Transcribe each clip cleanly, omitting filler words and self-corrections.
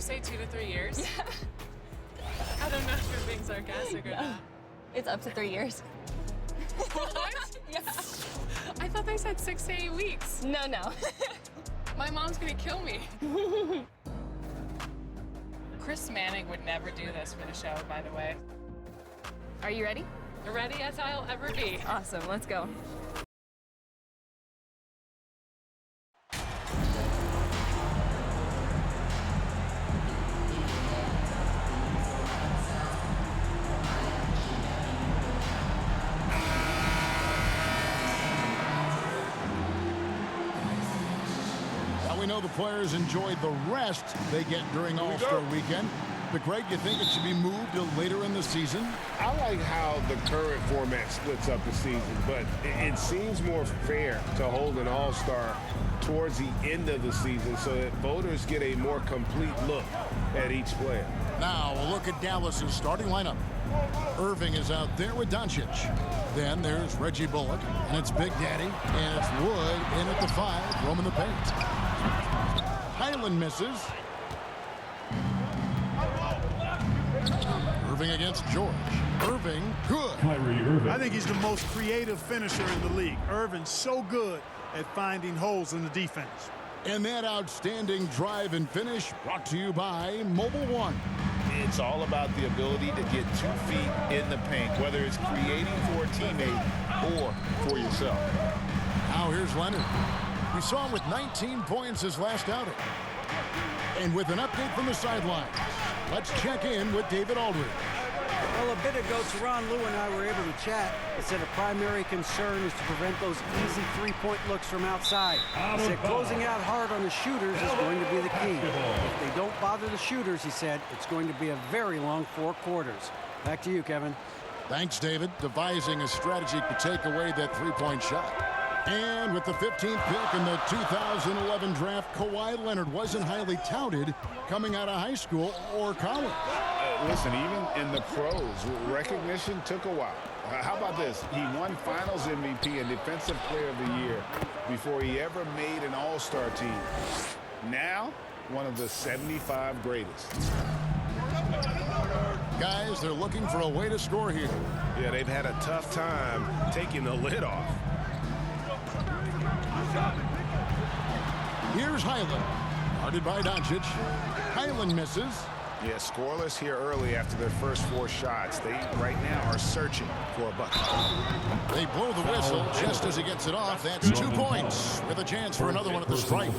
say 2 to 3 years? Yeah. I don't know if you're being sarcastic or not. It's up to 3 years. What? Yeah. I thought they said 6 to 8 weeks. No, no. My mom's gonna kill me. Chris Manning would never do this for the show, by the way. Are you ready? Ready as I'll ever be. Awesome, let's go. We know the players enjoyed the rest they get during All-Star Weekend. But Greg, you think it should be moved to later in the season? I like how the current format splits up the season, but it seems more fair to hold an All-Star towards the end of the season so that voters get a more complete look at each player. Now, a look at Dallas's starting lineup. Irving is out there with Doncic. Then there's Reggie Bullock, and it's Big Daddy, and it's Wood in at the 5, roaming the paint. Highland misses. Irving against George. Irving, good. I think he's the most creative finisher in the league. Irving's so good at finding holes in the defense. And that outstanding drive and finish brought to you by Mobile One. It's all about the ability to get 2 feet in the paint, whether it's creating for a teammate or for yourself. Now here's Leonard. We saw him with 19 points his last outing. And with an update from the sidelines, let's check in with David Aldridge. Well, a bit ago, Teron Lou and I were able to chat. He said a primary concern is to prevent those easy three-point looks from outside. He said closing out hard on the shooters is going to be the key. If they don't bother the shooters, he said, it's going to be a very long 4 quarters. Back to you, Kevin. Thanks, David. Devising a strategy to take away that three-point shot. And with the 15th pick in the 2011 draft, Kawhi Leonard wasn't highly touted coming out of high school or college. Listen, even in the pros, recognition took a while. How about this? He won Finals MVP and Defensive Player of the Year before he ever made an All-Star team. Now, one of the 75 greatest. Guys, they're looking for a way to score here. Yeah, they've had a tough time taking the lid off. Here's Highland. Guarded by Doncic. Highland misses. Yeah, scoreless here early after their first 4 shots. They, right now, are searching for a bucket. They blow the whistle just as he gets it off. That's 2 points with a chance for another one at the stripe.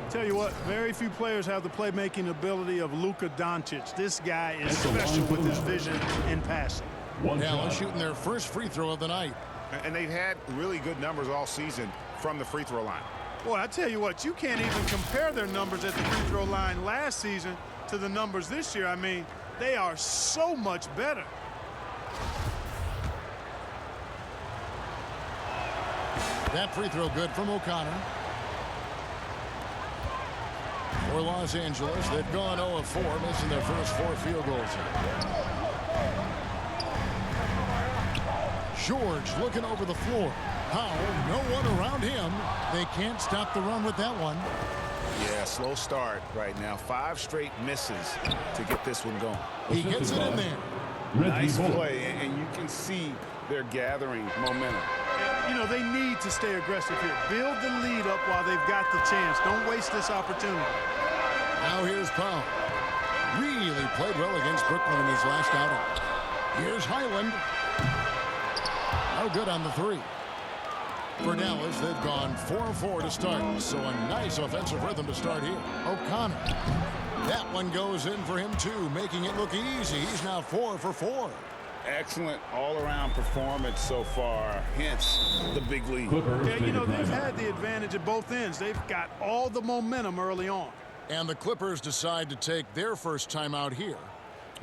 Tell you what, very few players have the playmaking ability of Luka Doncic. This guy is special with his vision and passing. Dallas shooting their first free throw of the night. And they've had really good numbers all season from the free throw line. Boy, I tell you what, you can't even compare their numbers at the free throw line last season to the numbers this year. I mean, they are so much better. That free throw good from O'Connor. For Los Angeles, they've gone 0 of 4, missing their first 4 field goals here. George looking over the floor. Powell, no one around him. They can't stop the run with that one. Yeah, slow start right now. 5 straight misses to get this one going. He gets it in there. Nice play, and you can see they're gathering momentum. You know, they need to stay aggressive here. Build the lead up while they've got the chance. Don't waste this opportunity. Now here's Powell. Really played well against Brooklyn in his last outing. Here's Highland. No good on the 3. For Dallas, they've gone 4-4 to start, so a nice offensive rhythm to start here. O'Connor. That one goes in for him, too, making it look easy. He's now 4 for 4. Excellent all-around performance so far, hence the big lead. Yeah, you know, they've had the advantage at both ends. They've got all the momentum early on. And the Clippers decide to take their first time out here.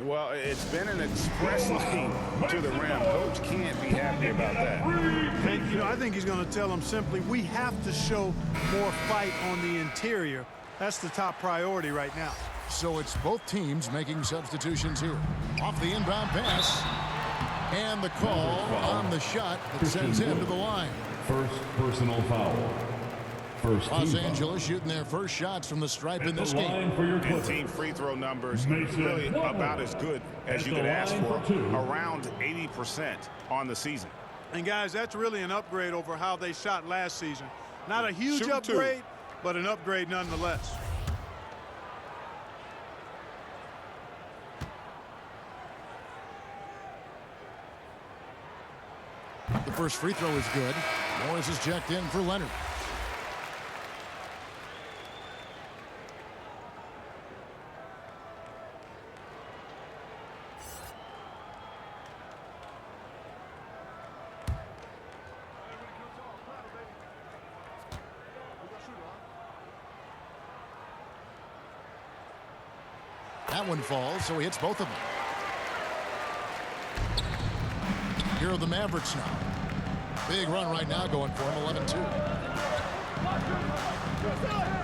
Well, it's been an express lane to the rim. Coach can't be happy about that. And, you know, I think he's going to tell them simply, we have to show more fight on the interior. That's the top priority right now. So it's both teams making substitutions here. Off the inbound pass. And the call on the shot that sends him to the line. First personal foul. Los Angeles shooting their first shots from the stripe in this game. And team free throw numbers really about as good as you could ask for, around 80% on the season. And guys, that's really an upgrade over how they shot last season. Not a huge upgrade, but an upgrade nonetheless. The first free throw is good. Morris is checked in for Leonard. That one falls, so he hits both of them. Here are the Mavericks now. Big run right now going for him, 11-2.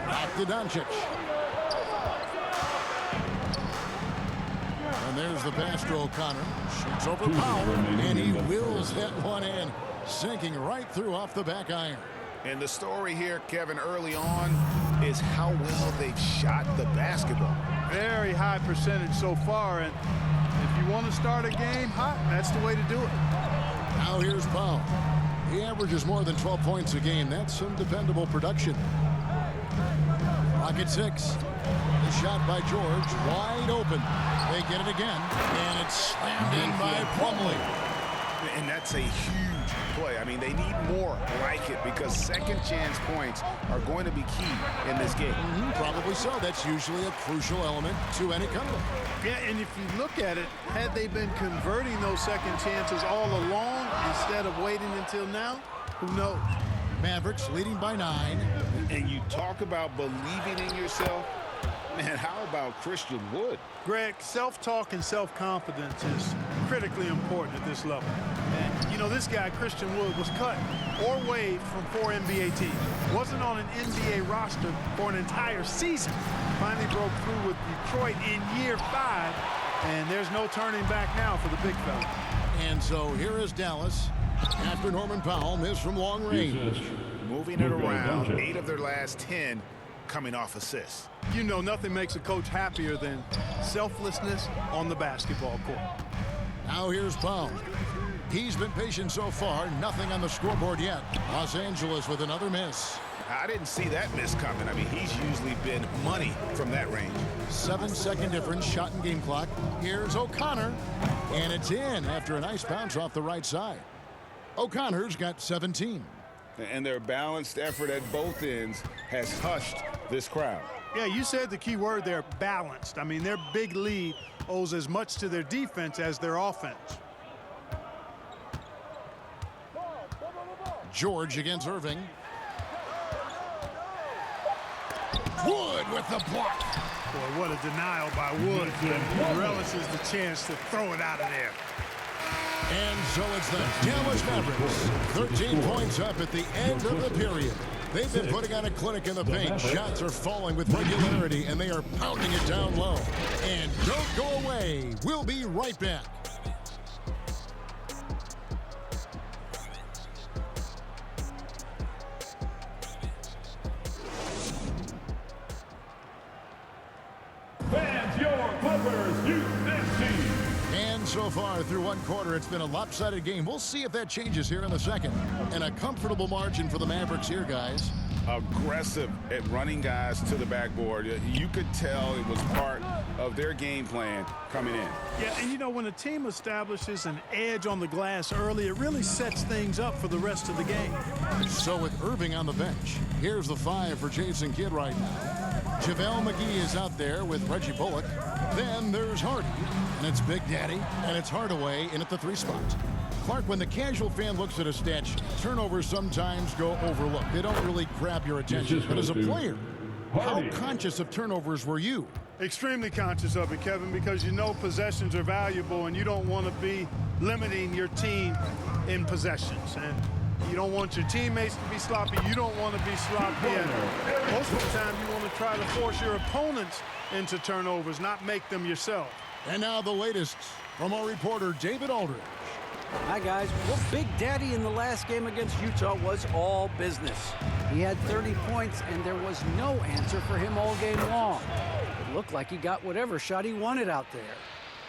Back to Doncic. And there's the pass to O'Connor. Shoots over Powell, and he wills that one in, sinking right through off the back iron. And the story here, Kevin, early on is how well they've shot the basketball. Very high percentage so far, and if you want to start a game hot, that's the way to do it. Now here's Powell. He averages more than 12 points a game. That's some dependable production. Rocket 6. The shot by George, wide open. They get it again, and it's slammed in by Plumlee. And that's a huge play. I mean, they need more like it because second chance points are going to be key in this game. Probably so. That's usually a crucial element to any comeback. Yeah, and if you look at it, had they been converting those second chances all along instead of waiting until now, who knows? Mavericks leading by 9. And you talk about believing in yourself. Man, how about Christian Wood? Greg, self-talk and self-confidence is critically important at this level. And, you know, this guy, Christian Wood, was cut or waived from 4 NBA teams. Wasn't on an NBA roster for an entire season. Finally broke through with Detroit in year 5, and there's no turning back now for the big fella. And so here is Dallas after Norman Powell missed from long range. Moving it around, 8 of their last 10 coming off assists. You know, nothing makes a coach happier than selflessness on the basketball court. Now here's Powell. He's been patient so far. Nothing on the scoreboard yet. Los Angeles with another miss. I didn't see that miss coming. I mean, he's usually been money from that range. 7-second difference, shot and game clock. Here's O'Connor, and it's in after a nice bounce off the right side. O'Connor's got 17. And their balanced effort at both ends has hushed this crowd. Yeah, you said the key word there, balanced. I mean, their big lead owes as much to their defense as their offense. George against Irving. Wood with the block. Boy, what a denial by Wood. And relishes the chance to throw it out of there. And so it's the Dallas Mavericks. 13 points up at the end of the period. They've been putting on a clinic in the paint. Shots are falling with regularity, and they are pounding it down low. And don't go away. We'll be right back. Fans, your Clippers, youth next team. And so far through one quarter, it's been a lopsided game. We'll see if that changes here in the second. And a comfortable margin for the Mavericks here, guys. Aggressive at running guys to the backboard. You could tell it was part of their game plan coming in. Yeah, and you know, when a team establishes an edge on the glass early, it really sets things up for the rest of the game. So with Irving on the bench, here's the 5 for Jason Kidd right now. JaVale McGee is out there with Reggie Bullock. Then there's Hardy, and it's Big Daddy, and it's Hardaway in at the 3 spot. Clark, when the casual fan looks at a stat sheet, turnovers sometimes go overlooked. They don't really grab your attention. But as a player, how conscious of turnovers were you? Extremely conscious of it, Kevin, because you know possessions are valuable and you don't want to be limiting your team in possessions. And you don't want your teammates to be sloppy. You don't want to be sloppy. And most of the time, you want to try to force your opponents into turnovers, not make them yourself. And now the latest from our reporter, David Aldridge. Hi, guys. Well, Big Daddy in the last game against Utah was all business. He had 30 points, and there was no answer for him all game long. It looked like he got whatever shot he wanted out there.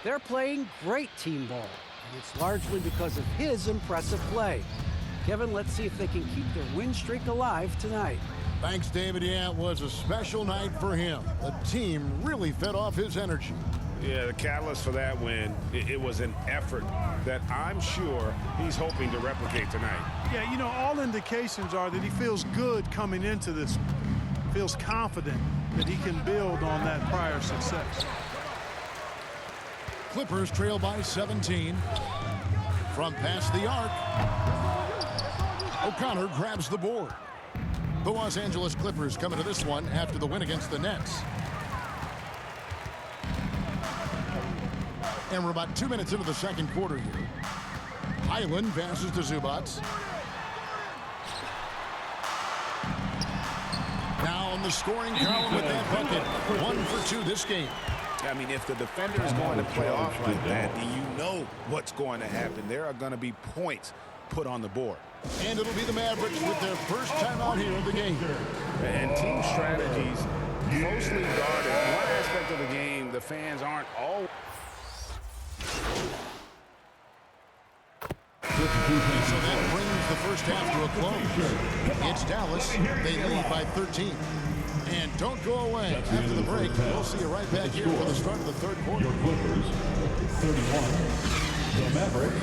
They're playing great team ball, and it's largely because of his impressive play. Kevin, let's see if they can keep their win streak alive tonight. Thanks, David. Yeah, it was a special night for him. The team really fed off his energy. Yeah, the catalyst for that win, it was an effort that I'm sure he's hoping to replicate tonight. Yeah, you know, all indications are that he feels good coming into this, feels confident that he can build on that prior success. Clippers trail by 17. From past the arc, O'Connor grabs the board. The Los Angeles Clippers come into this one after the win against the Nets. And we're about 2 minutes into the second quarter here. Highland passes to Zubac. Now on the scoring column with that bucket. 1 for 2 this game. I mean, if the defender is going to play off like that, then you know what's going to happen. There are going to be points put on the board. And it'll be the Mavericks with their first time out here in the game. And team strategies closely guarded. One aspect of the game, the fans aren't all. So that brings the first half to a close. It's Dallas. They lead by 13. And don't go away. After the break, we'll see you right back here for the start of the third quarter. Your Clippers, 31. The Mavericks,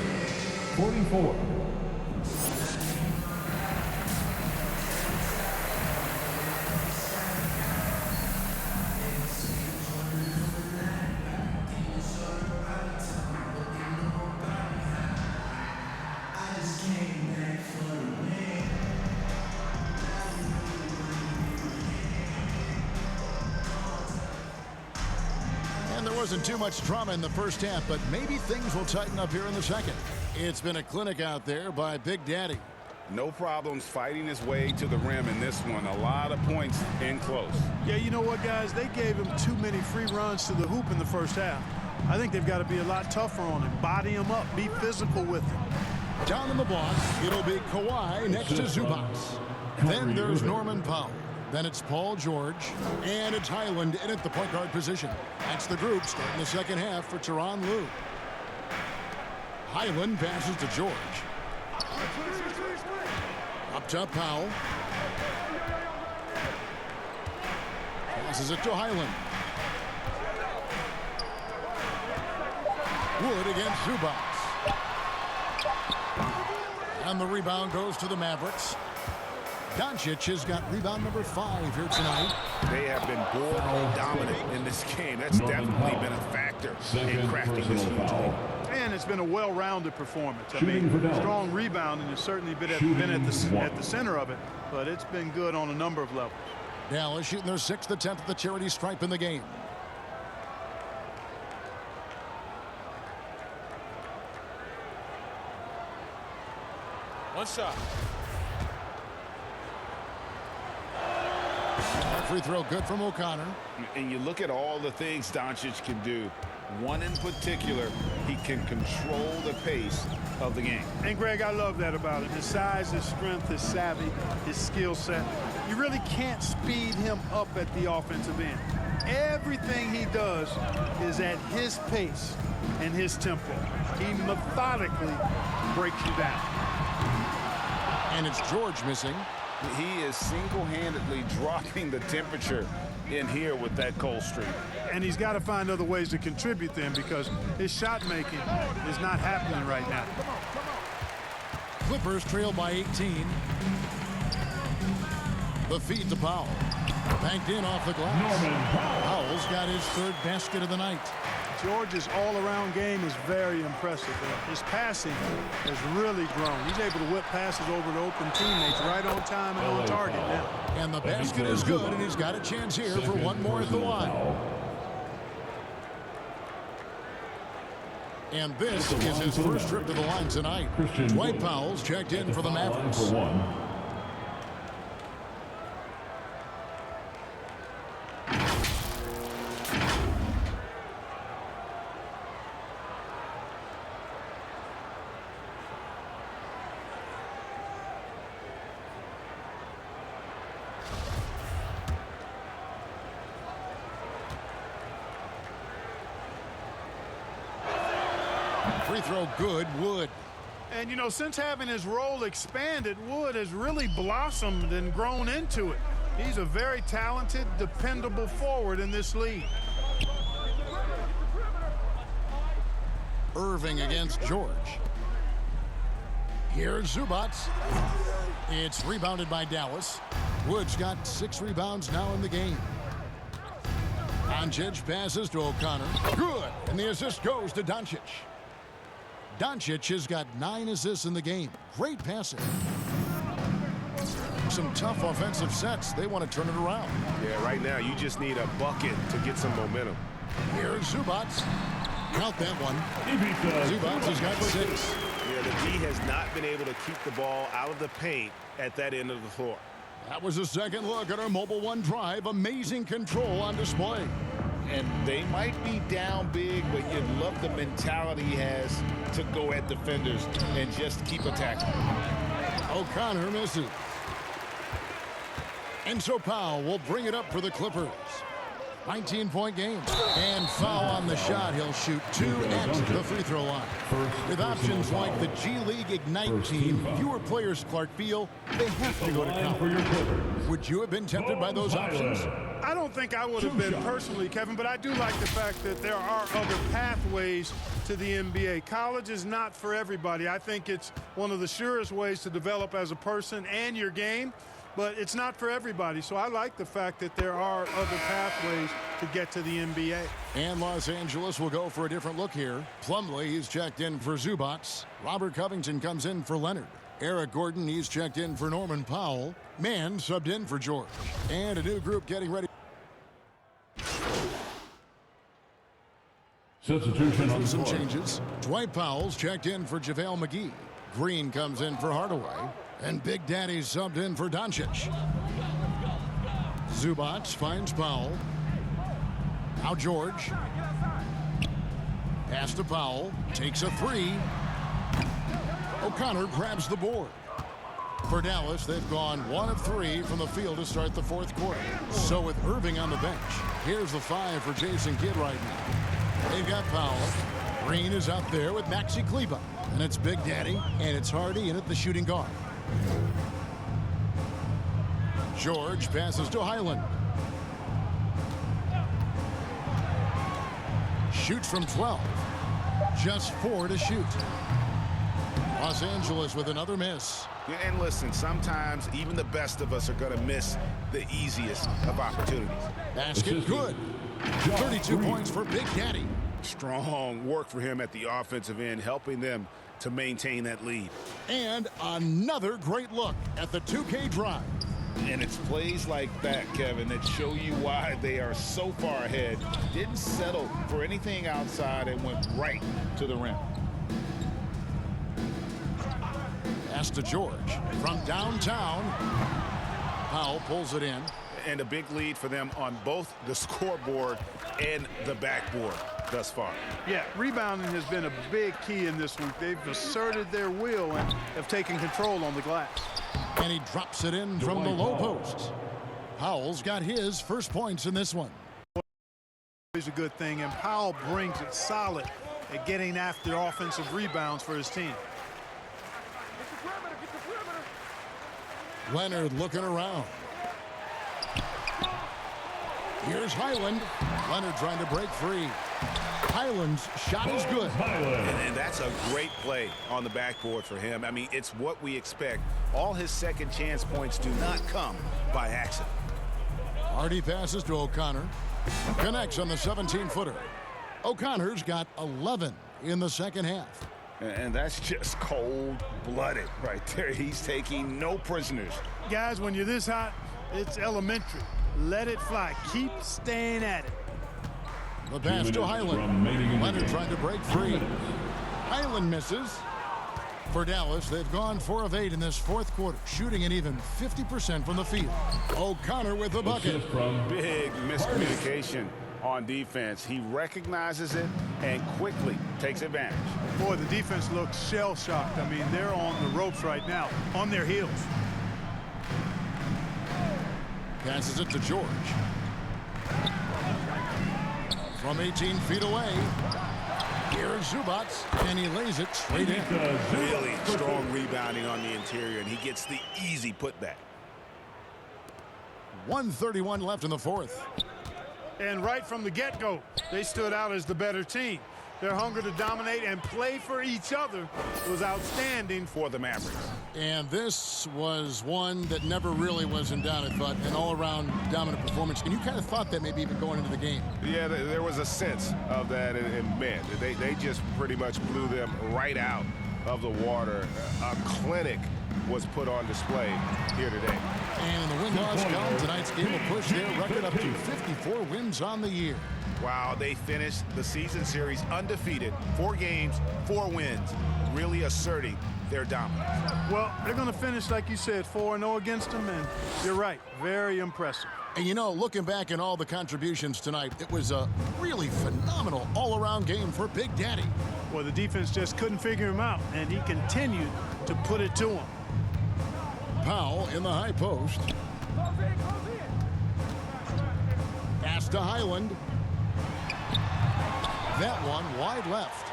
44. Wasn't too much drama in the first half, but maybe things will tighten up here in the second. It's been a clinic out there by Big Daddy. No problems fighting his way to the rim in this one. A lot of points in close. Yeah, you know what, guys? They gave him too many free runs to the hoop in the first half. I think they've got to be a lot tougher on him. Body him up. Be physical with him. Down in the block, it'll be Kawhi next to Zubac. Then there's Norman Powell. Then it's Paul George, and it's Highland in at the point guard position. That's the group starting the second half for Tyronn Lue. Highland passes to George. Up top, Powell. Passes it to Highland. Wood against Zubac. And the rebound goes to the Mavericks. Doncic has got rebound number 5 here tonight. They have been board dominant in this game. That's definitely been a factor in crafting this huge lead. And it's been a well-rounded performance. I mean, strong rebounding has certainly been at the center of it, but it's been good on a number of levels. Dallas shooting their 6th attempt at the charity stripe in the game. One shot. Free throw good from O'Connor. And you look at all the things Doncic can do. One in particular, he can control the pace of the game. And Greg, I love that about him. His size, his strength, his savvy, his skill set. You really can't speed him up at the offensive end. Everything he does is at his pace and his tempo. He methodically breaks you down. And it's George missing. He is single-handedly dropping the temperature in here with that cold streak. And he's got to find other ways to contribute then, because his shot making is not happening right now. Clippers trail by 18. The feed to Powell. Banked in off the glass. Powell's got his 3rd basket of the night. George's all-around game is very impressive. His passing has really grown. He's able to whip passes over to open teammates right on time and on target now. And the basket is good, and he's got a chance here for one more at the line. And this is his first trip to the line tonight. Dwight Powell's checked in for the Mavericks. Free throw good, Wood. And, you know, since having his role expanded, Wood has really blossomed and grown into it. He's a very talented, dependable forward in this league. Irving against George. Here's Zubac. It's rebounded by Dallas. Wood's got 6 rebounds now in the game. Doncic passes to O'Connor. Good. And the assist goes to Doncic. Doncic has got 9 assists in the game. Great passing. Some tough offensive sets. They want to turn it around. Yeah, right now you just need a bucket to get some momentum. Here's Zubac. Count that one. Zubac has got 6. Yeah, the D has not been able to keep the ball out of the paint at that end of the floor. That was a second look at our Mobile One drive. Amazing control on display. And they might be down big, but you love the mentality he has to go at defenders and just keep attacking. O'Connor misses. And so Powell will bring it up for the Clippers. 19-point game. And foul on the shot. He'll shoot 2 at the free throw line. With options like the G League Ignite team, fewer players Clark feel they have to go to college. Would you have been tempted by those options? I don't think I would have been personally, Kevin, but I do like the fact that there are other pathways to the NBA. College is not for everybody. I think it's one of the surest ways to develop as a person and your game, but it's not for everybody. So I like the fact that there are other pathways to get to the NBA. And Los Angeles will go for a different look here. Plumlee, he's checked in for Zubac. Robert Covington comes in for Leonard. Eric Gordon, he's checked in for Norman Powell. Mann subbed in for George. And a new group getting ready. Substitution on Some court. changes. Dwight Powell's checked in for JaVale McGee. Green comes in for Hardaway. And Big Daddy's subbed in for Doncic. Zubac finds Powell. Now George. Pass to Powell. Takes a 3. O'Connor grabs the board. For Dallas, they've gone 1 of 3 from the field to start the 4th quarter. So with Irving on the bench, here's the 5 for Jason Kidd right now. They've got Powell. Green is out there with Maxi Kleber. And it's Big Daddy, and it's Hardy in at the shooting guard. George passes to Highland. Shoots from 12. Just 4 to shoot. Los Angeles with another miss. Yeah, and listen, sometimes even the best of us are going to miss the easiest of opportunities. Basket good. 32 points for Big Daddy. Strong work for him at the offensive end, helping them to maintain that lead. And another great look at the 2K drive. And it's plays like that, Kevin, that show you why they are so far ahead. Didn't settle for anything outside and went right to the rim. Pass to George from downtown. Powell pulls it in. And a big lead for them on both the scoreboard and the backboard thus far. Yeah, rebounding has been a big key in this week. They've asserted their will and have taken control on the glass. And he drops it in from the low post. Powell's got his first points in this one. Is a good thing, and Powell brings it solid at getting after offensive rebounds for his team. Leonard looking around. Here's Highland. Leonard trying to break free. Highland's shot is good. And that's a great play on the backboard for him. I mean, it's what we expect. All his second chance points do not come by accident. Hardy passes to O'Connor. Connects on the 17-footer. O'Connor's got 11 in the second half. And that's just cold-blooded right there. He's taking no prisoners. Guys, when you're this hot, it's elementary. Let it fly. Keep staying at it. The pass to Highland. Leonard trying to break free. Highland misses. For Dallas, they've gone 4 of 8 in this 4th quarter, shooting an even 50% from the field. O'Connor with the bucket. Big miscommunication on defense. He recognizes it and quickly takes advantage. Boy, the defense looks shell-shocked. I mean, they're on the ropes right now, on their heels. Passes it to George. From 18 feet away. Here's Zubats, and he lays it straight in. Really strong rebounding on the interior, and he gets the easy putback. 1:31 left in the fourth. And right from the get-go, they stood out as the better team. Their hunger to dominate and play for each other was outstanding For the Mavericks. And this was one that never really was in doubt, I thought, an all-around dominant performance. And you kind of thought that maybe even going into the game. Yeah, there was a sense of that, and man, they just pretty much blew them right out of the water. A clinic was put on display here today. And the win-loss column, tonight's game will push their record up to 54 wins on the year. Wow, they finished the season series undefeated. 4 games, 4 wins, really asserting their dominance. Well, they're going to finish, like you said, 4-0 against them, and you're right, very impressive. And you know, looking back at all the contributions tonight, it was a really phenomenal all-around game for Big Daddy. Well, the defense just couldn't figure him out, and he continued to put it to him. Powell in the high post. Pass to Highland. That one wide left.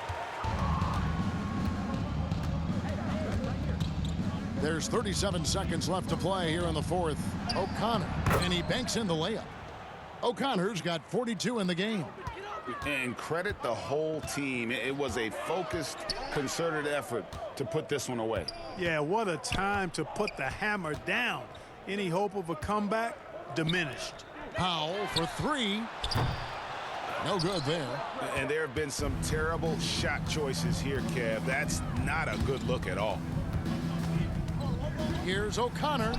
There's 37 seconds left to play here in the fourth. O'Connor, and he banks in the layup. O'Connor's got 42 in the game. And credit the whole team. It was a focused, concerted effort to put this one away. Yeah, what a time to put the hammer down. Any hope of a comeback diminished. Powell for 3. No good there. And there have been some terrible shot choices here, Kev. That's not a good look at all. Here's O'Connor.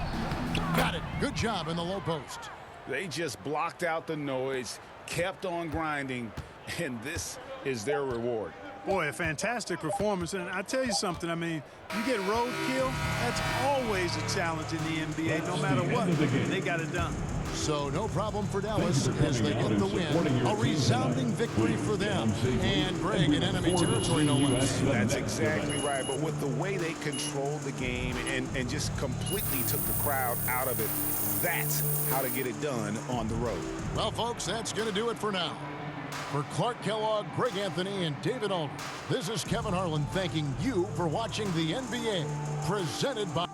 Got it. Good job in the low post. They just blocked out the noise, kept on grinding, and this is their reward. Boy, a fantastic performance. And I tell you something, I mean, you get roadkill, that's always a challenge in the NBA. No matter what, they got it done. So no problem for Dallas as they get the win. A resounding victory for them. And Greg in enemy territory, no less. That's exactly right. But with the way they controlled the game and just completely took the crowd out of it, that's how to get it done on the road. Well, folks, that's going to do it for now. For Clark Kellogg, Greg Anthony, and David Aldridge, this is Kevin Harlan thanking you for watching the NBA, presented by...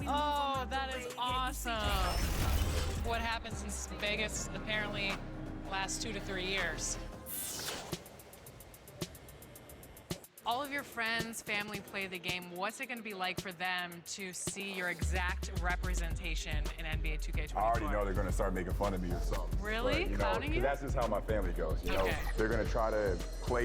Oh, that is awesome. What happens in Vegas apparently lasts 2 to 3 years. All of your friends, family play the game. What's it going to be like for them to see your exact representation in NBA 2K24? I already know they're going to start making fun of me or something. Really? But, Clowning you? That's just how my family goes. You know, Okay. they're going to try to play.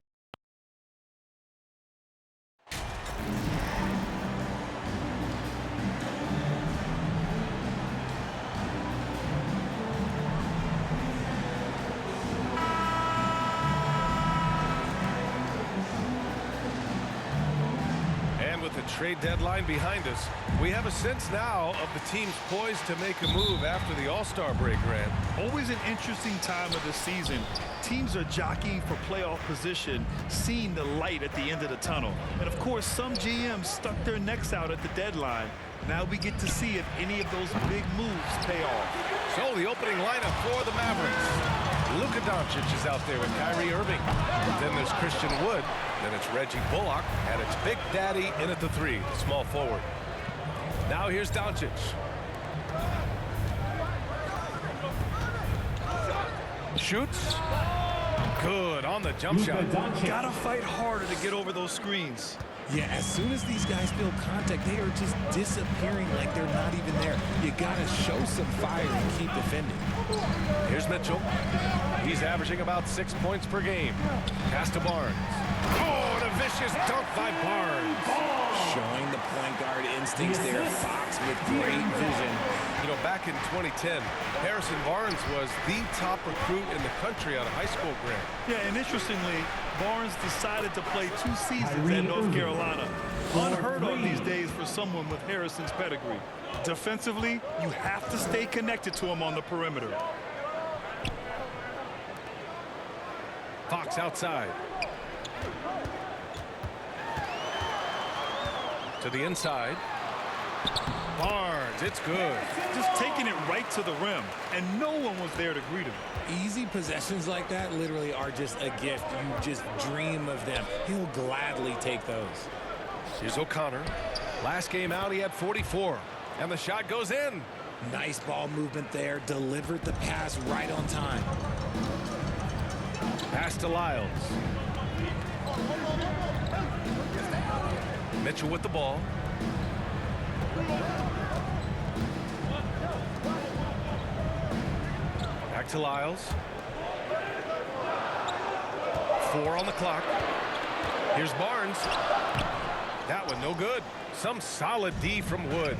trade deadline behind us. We have a sense now of the teams poised to make a move after the All-Star break, Grant. Always an interesting time of the season. Teams are jockeying for playoff position, seeing the light at the end of the tunnel. And of course, some GMs stuck their necks out at the deadline. Now we get to see if any of those big moves pay off. So the opening lineup for the Mavericks. Luka Doncic is out there with Kyrie Irving. Then there's Christian Wood. Then it's Reggie Bullock. And it's Big Daddy in at the 3, the small forward. Now here's Doncic. Shoots. Good on the jump shot. Gotta fight harder to get over those screens. Yeah, as soon as these guys feel contact, they are just disappearing like they're not even there. You gotta show some fire and keep defending. Here's Mitchell. He's averaging about 6 points per game. Pass to Barnes. Oh, and a vicious dunk by Barnes. Showing the point guard instincts there. Fox with great vision. You know, back in 2010, Harrison Barnes was the top recruit in the country out of high school, Grant. Yeah, and interestingly, Barnes decided to play 2 seasons at North Carolina. Unheard of these days for someone with Harrison's pedigree. Defensively, you have to stay connected to him on the perimeter. Fox outside. To the inside. Barnes, it's good. Just taking it right to the rim, and no one was there to greet him. Easy possessions like that literally are just a gift. You just dream of them. He'll gladly take those. Here's O'Connor. Last game out, he had 44. And the shot goes in. Nice ball movement there. Delivered the pass right on time. Pass to Lyles. Mitchell with the ball. Back to Lyles. 4 on the clock. Here's Barnes. That one no good. Some solid D from Wood.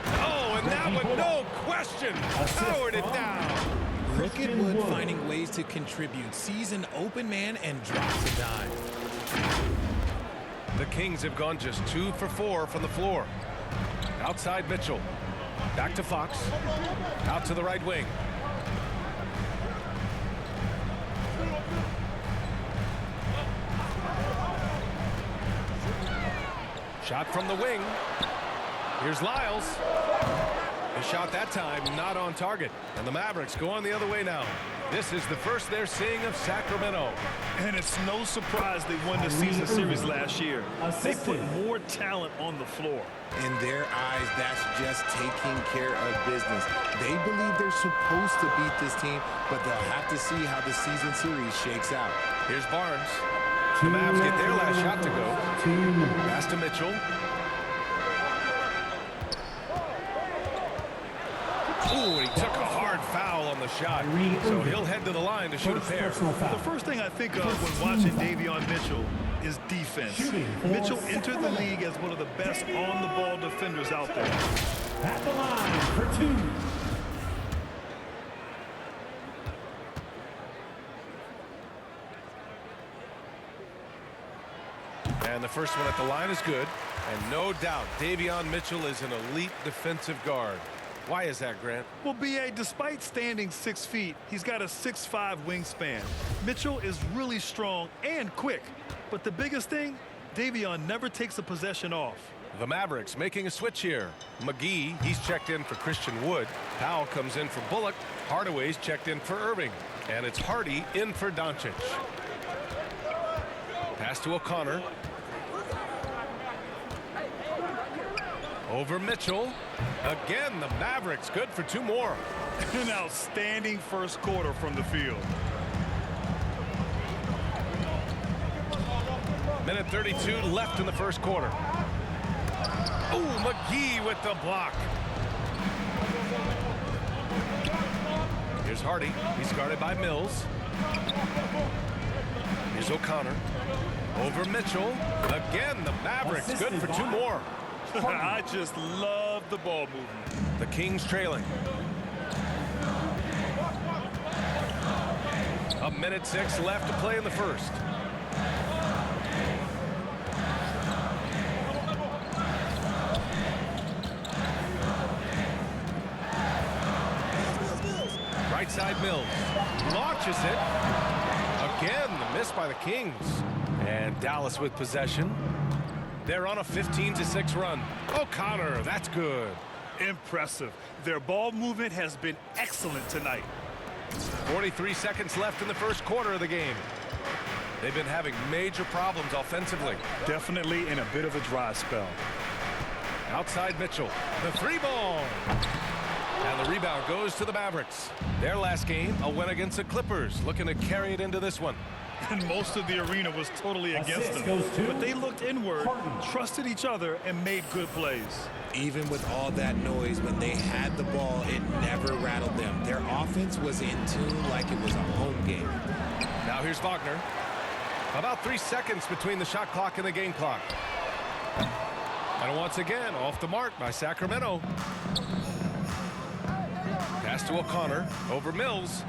Oh, and that one, no question. Powered it down. Look at Wood finding ways to contribute. Sees an open man and drops a dime. The Kings have gone just 2 for 4 from the floor. Outside Mitchell. Back to Fox. Out to the right wing. Shot from the wing. Here's Lyles. His shot that time not on target. And the Mavericks go on the other way now. This is the first they're seeing of Sacramento. And it's no surprise they won the season series last year. They put more talent on the floor. In their eyes, that's just taking care of business. They believe they're supposed to beat this team, but they'll have to see how the season series shakes out. Here's Barnes. The Mavs get their last shot to go. Pass to Mitchell. Ooh, and he took a hard foul on the shot. So he'll head to the line to shoot a pair. The first thing I think of when watching Davion Mitchell is defense. Mitchell entered the league as one of the best on-the-ball defenders out there. At the line for 2. And the first one at the line is good. And no doubt, Davion Mitchell is an elite defensive guard. Why is that, Grant? Well, B.A., despite standing 6 feet, he's got a 6'5" wingspan. Mitchell is really strong and quick. But the biggest thing, Davion never takes a possession off. The Mavericks making a switch here. McGee, he's checked in for Christian Wood. Powell comes in for Bullock. Hardaway's checked in for Irving. And it's Hardy in for Doncic. Pass to O'Connor. Over Mitchell. Again, the Mavericks good for 2 more. An outstanding first quarter from the field. Minute 32 left in the first quarter. Ooh, McGee with the block. Here's Hardy. He's guarded by Mills. Here's O'Connor. Over Mitchell. Again, the Mavericks good for 2 more. I just love the ball movement. The Kings trailing. A minute 6 left to play in the first. Right side Mills. Launches it. Again, the miss by the Kings. And Dallas with possession. They're on a 15-6 run. O'Connor, that's good. Impressive. Their ball movement has been excellent tonight. 43 seconds left in the first quarter of the game. They've been having major problems offensively. Definitely in a bit of a dry spell. Outside Mitchell. The three ball. And the rebound goes to the Mavericks. Their last game, a win against the Clippers. Looking to carry it into this one. And most of the arena was totally against them. But they looked inward, trusted each other, and made good plays. Even with all that noise, when they had the ball, it never rattled them. Their offense was in tune like it was a home game. Now here's Wagner. About 3 seconds between the shot clock and the game clock. And once again, off the mark by Sacramento. Pass to O'Connor, over Mills.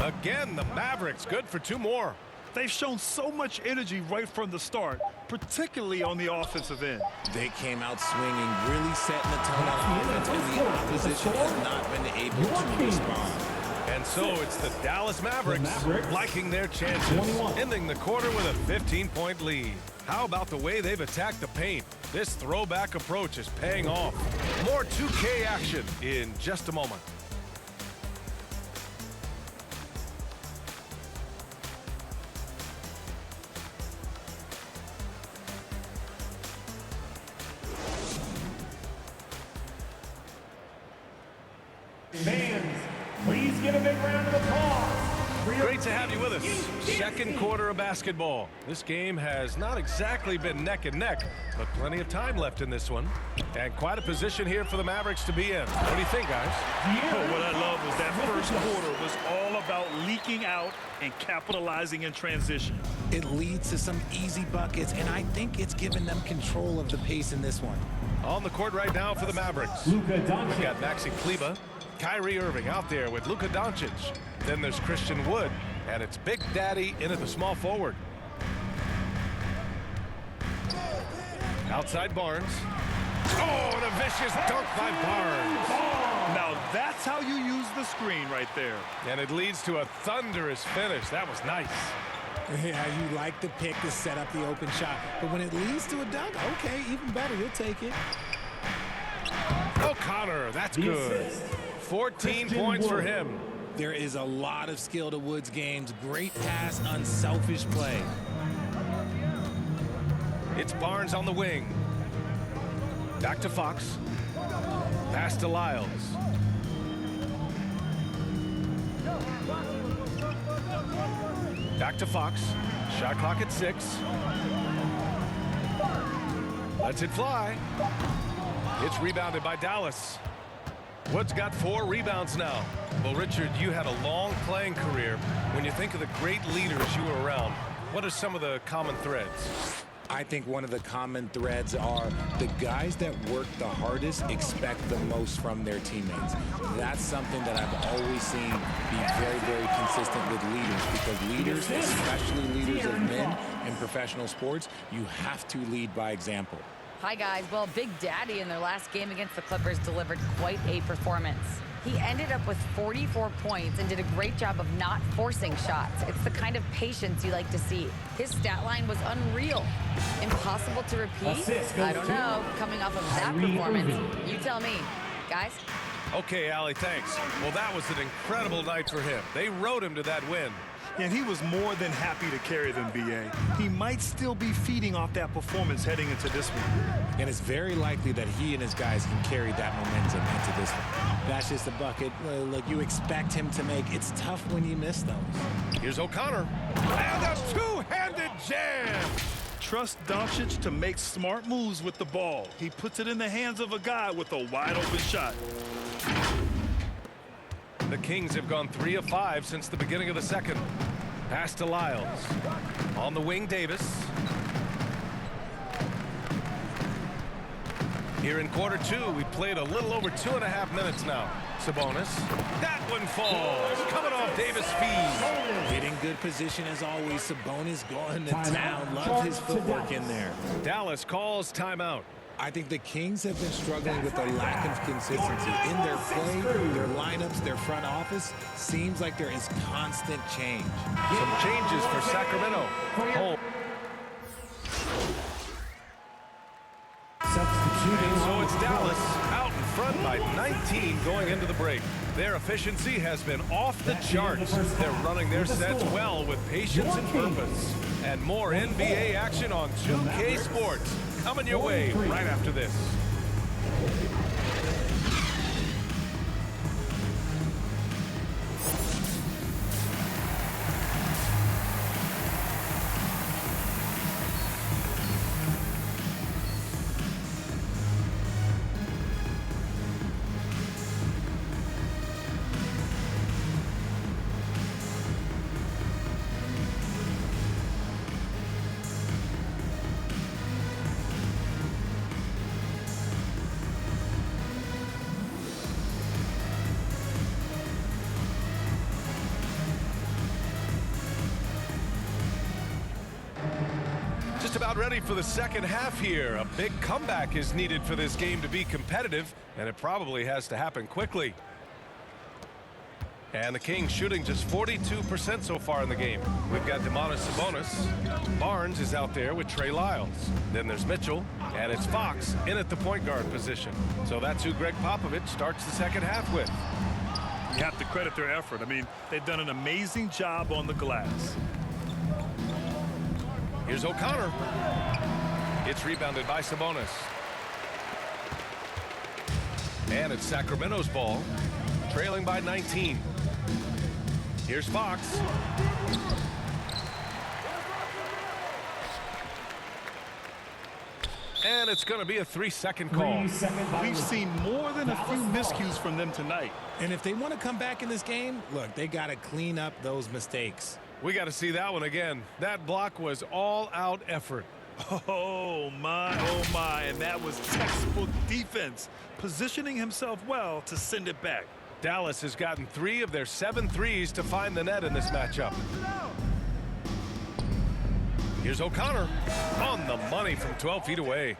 Again, the Mavericks, good for 2 more. They've shown so much energy right from the start, particularly on the offensive end. They came out swinging, really setting the tone on offense, and the opposition has not been able to respond. And so it's the Dallas Mavericks liking their chances, ending the quarter with a 15-point lead. How about the way they've attacked the paint? This throwback approach is paying off. More 2K action in just a moment. Fans, please give a big round of applause. Great to have you with us. Second quarter of basketball. This game has not exactly been neck and neck, but plenty of time left in this one. And quite a position here for the Mavericks to be in. What do you think, guys? What I love was that first quarter was all about leaking out and capitalizing in transition. It leads to some easy buckets, and I think it's given them control of the pace in this one. On the court right now for the Mavericks. We've got Maxi Kleba, Kyrie Irving out there with Luka Doncic. Then there's Christian Wood, and it's Big Daddy in at the small forward. Outside Barnes. Oh, and a vicious dunk by Barnes. Now that's how you use the screen right there. And it leads to a thunderous finish. That was nice. Yeah, you like the pick to set up the open shot, but when it leads to a dunk, okay, even better, you'll take it. O'Connor, that's good. 14 points for him. There is a lot of skill to Wood's games. Great pass, unselfish play. It's Barnes on the wing. Back to Fox. Pass to Lyles. Back to Fox. Shot clock at 6. Lets it fly. It's rebounded by Dallas. Wood's got 4 rebounds now. Well, Richard, you had a long playing career. When you think of the great leaders you were around, what are some of the common threads? I think one of the common threads are the guys that work the hardest expect the most from their teammates. That's something that I've always seen be very, very consistent with leaders, because leaders, especially leaders of men in professional sports, you have to lead by example. Hi, guys. Well, Big Daddy in their last game against the Clippers delivered quite a performance. He ended up with 44 points and did a great job of not forcing shots. It's the kind of patience you like to see. His stat line was unreal. Impossible to repeat? I don't know. Coming off of that performance, you tell me. Guys? Okay, Allie, thanks. Well, that was an incredible night for him. They rode him to that win. And he was more than happy to carry them, B.A. He might still be feeding off that performance heading into this one. And it's very likely that he and his guys can carry that momentum into this one. That's just a bucket. Look, you expect him to make. It's tough when you miss those. Here's O'Connor. And a two-handed jam. Trust Doncic to make smart moves with the ball. He puts it in the hands of a guy with a wide-open shot. The Kings have gone 3 of 5 since the beginning of the second. Pass to Lyles. On the wing, Davis. Here in quarter 2, we played a little over 2.5 minutes now. Sabonis. That one falls. Coming off Davis' feet. Hitting good position as always. Sabonis going to town. Love his footwork in there. Dallas calls timeout. I think the Kings have been struggling with a lack of consistency in their play, their lineups, their front office. Seems like there is constant change. Some changes for Sacramento. Home. And so it's Dallas out in front by 19 going into the break. Their efficiency has been off the charts. They're running their sets well with patience and purpose. And more NBA action on 2K Sports coming your way right after this. Just about ready for the second half here. A big comeback is needed for this game to be competitive, and it probably has to happen quickly. And the Kings shooting just 42% so far in the game. We've got Sabonis. Barnes is out there with Trey Lyles. Then there's Mitchell, and it's Fox in at the point guard position. So that's who Greg Popovich starts the second half with. You have to credit their effort. I mean, they've done an amazing job on the glass. Here's O'Connor. It's rebounded by Sabonis. And it's Sacramento's ball, trailing by 19. Here's Fox. And it's going to be a 3-second call. We've seen more than a few miscues from them tonight. And if they want to come back in this game, look, they got to clean up those mistakes. We got to see that one again. That block was all-out effort. Oh, my, and that was textbook defense, positioning himself well to send it back. Dallas has gotten 3 of their 7 threes to find the net in this matchup. Here's O'Connor on the money from 12 feet away.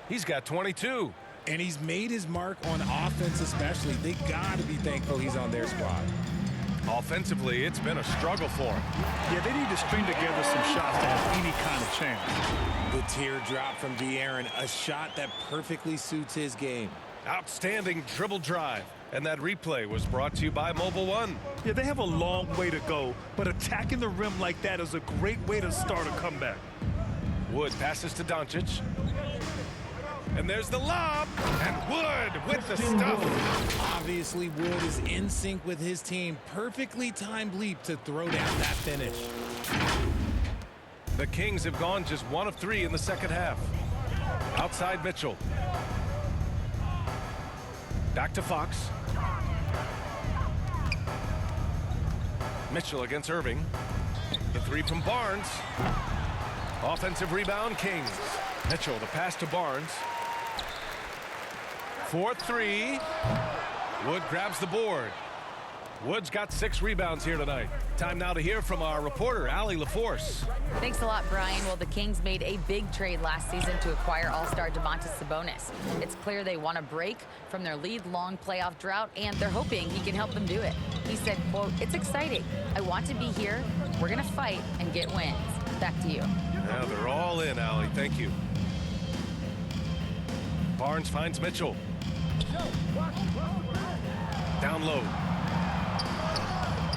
He's got 22. And he's made his mark on offense especially. They got to be thankful he's on their squad. Offensively, it's been a struggle for him. Yeah, they need to string together some shots to have any kind of chance. The teardrop from De'Aaron, a shot that perfectly suits his game. Outstanding dribble drive. And that replay was brought to you by Mobile One. Yeah, they have a long way to go, but attacking the rim like that is a great way to start a comeback. Wood passes to Doncic. And there's the lob. And Wood with the stuff. Obviously, Wood is in sync with his team. Perfectly timed leap to throw down that finish. The Kings have gone just 1 of 3 in the second half. Outside Mitchell. Back to Fox. Mitchell against Irving. The 3 from Barnes. Offensive rebound, Kings. Mitchell, the pass to Barnes. 4-3. Wood grabs the board. Wood's got 6 rebounds here tonight. Time now to hear from our reporter, Allie LaForce. Thanks a lot, Brian. Well, the Kings made a big trade last season to acquire all-star Sabonis. It's clear they want to break from their lead-long playoff drought, and they're hoping he can help them do it. He said, quote, "It's exciting. I want to be here. We're going to fight and get wins." Back to you. Now they're all in, Allie. Thank you. Barnes finds Mitchell. Down low.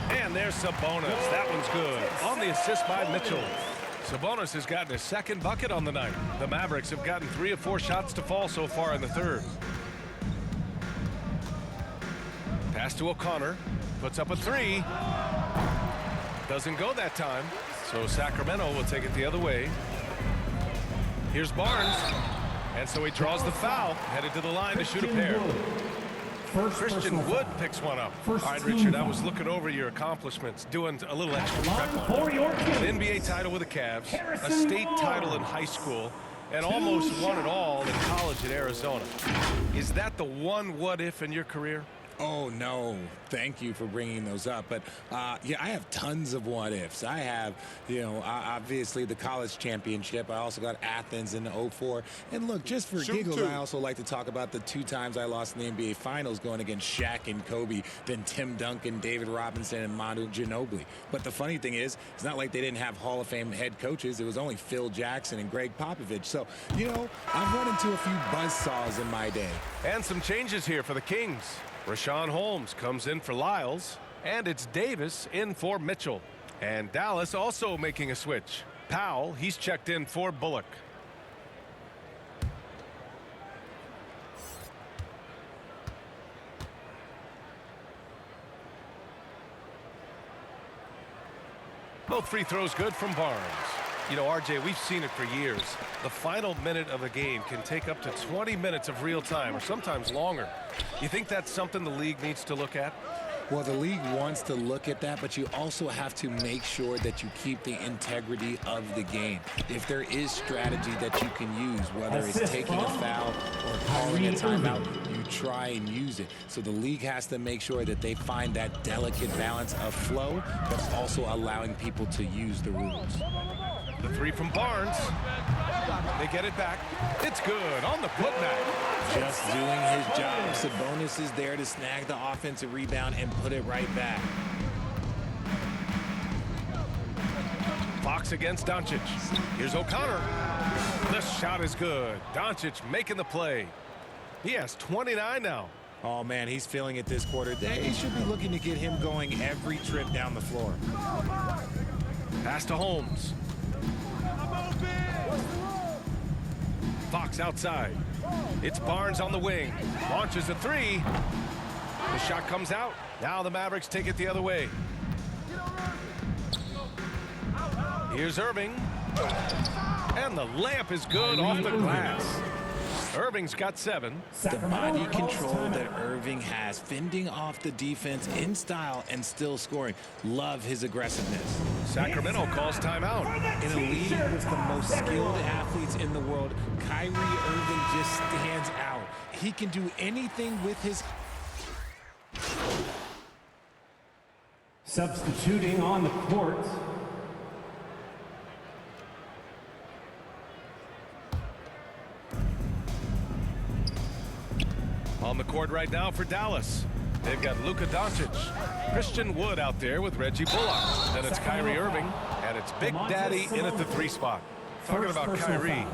And there's Sabonis. That one's good. On the assist by Mitchell. Sabonis has gotten his second bucket on the night. The Mavericks have gotten 3 of 4 shots to fall so far in the third. Pass to O'Connor. Puts up a 3. Doesn't go that time. So Sacramento will take it the other way. Here's Barnes. And so he draws the foul. Headed to the line to shoot a pair. Christian Wood picks one up. All right, Richard, I was looking over your accomplishments, doing a little extra prep on you. An NBA title with the Cavs, a state title in high school, and almost won it all in college at Arizona. Is that the one what-if in your career? Oh, no. Thank you for bringing those up. But, yeah, I have tons of what-ifs. I have, obviously the college championship. I also got Athens in the 04. And, look, just for giggles, I also like to talk about the 2 times I lost in the NBA Finals going against Shaq and Kobe, then Tim Duncan, David Robinson, and Manu Ginobili. But the funny thing is, it's not like they didn't have Hall of Fame head coaches. It was only Phil Jackson and Greg Popovich. So, I've run into a few buzzsaws in my day. And some changes here for the Kings. Rashawn Holmes comes in for Lyles, and it's Davis in for Mitchell. And Dallas also making a switch. Powell, he's checked in for Bullock. Both free throws good from Barnes. RJ, we've seen it for years. The final minute of a game can take up to 20 minutes of real time, or sometimes longer. You think that's something the league needs to look at? Well, the league wants to look at that, but you also have to make sure that you keep the integrity of the game. If there is strategy that you can use, whether it's taking a foul or calling a timeout, you try and use it. So the league has to make sure that they find that delicate balance of flow, but also allowing people to use the rules. The 3 from Barnes. They get it back. It's good on the putback. Just doing his job. Sabonis is there to snag the offensive rebound and put it right back. Fox against Doncic. Here's O'Connor. The shot is good. Doncic making the play. He has 29 now. Oh, man, he's feeling it this quarter. They should be looking to get him going every trip down the floor. Pass to Holmes. Fox outside. It's Barnes on the wing. Launches a 3. The shot comes out. Now the Mavericks take it the other way. Here's Irving. And the layup is good off the glass. Irving's got 7. The body control that Irving has, fending off the defense in style and still scoring. Love his aggressiveness. Sacramento calls timeout. In a league with the most skilled athletes in the world, Kyrie Irving just stands out. He can do anything with his... Substituting on the court. On the court right now for Dallas. They've got Luka Doncic. Christian Wood out there with Reggie Bullock. Then it's Kyrie Irving, and it's Big Daddy in at the 3 spot. Talking about Kyrie,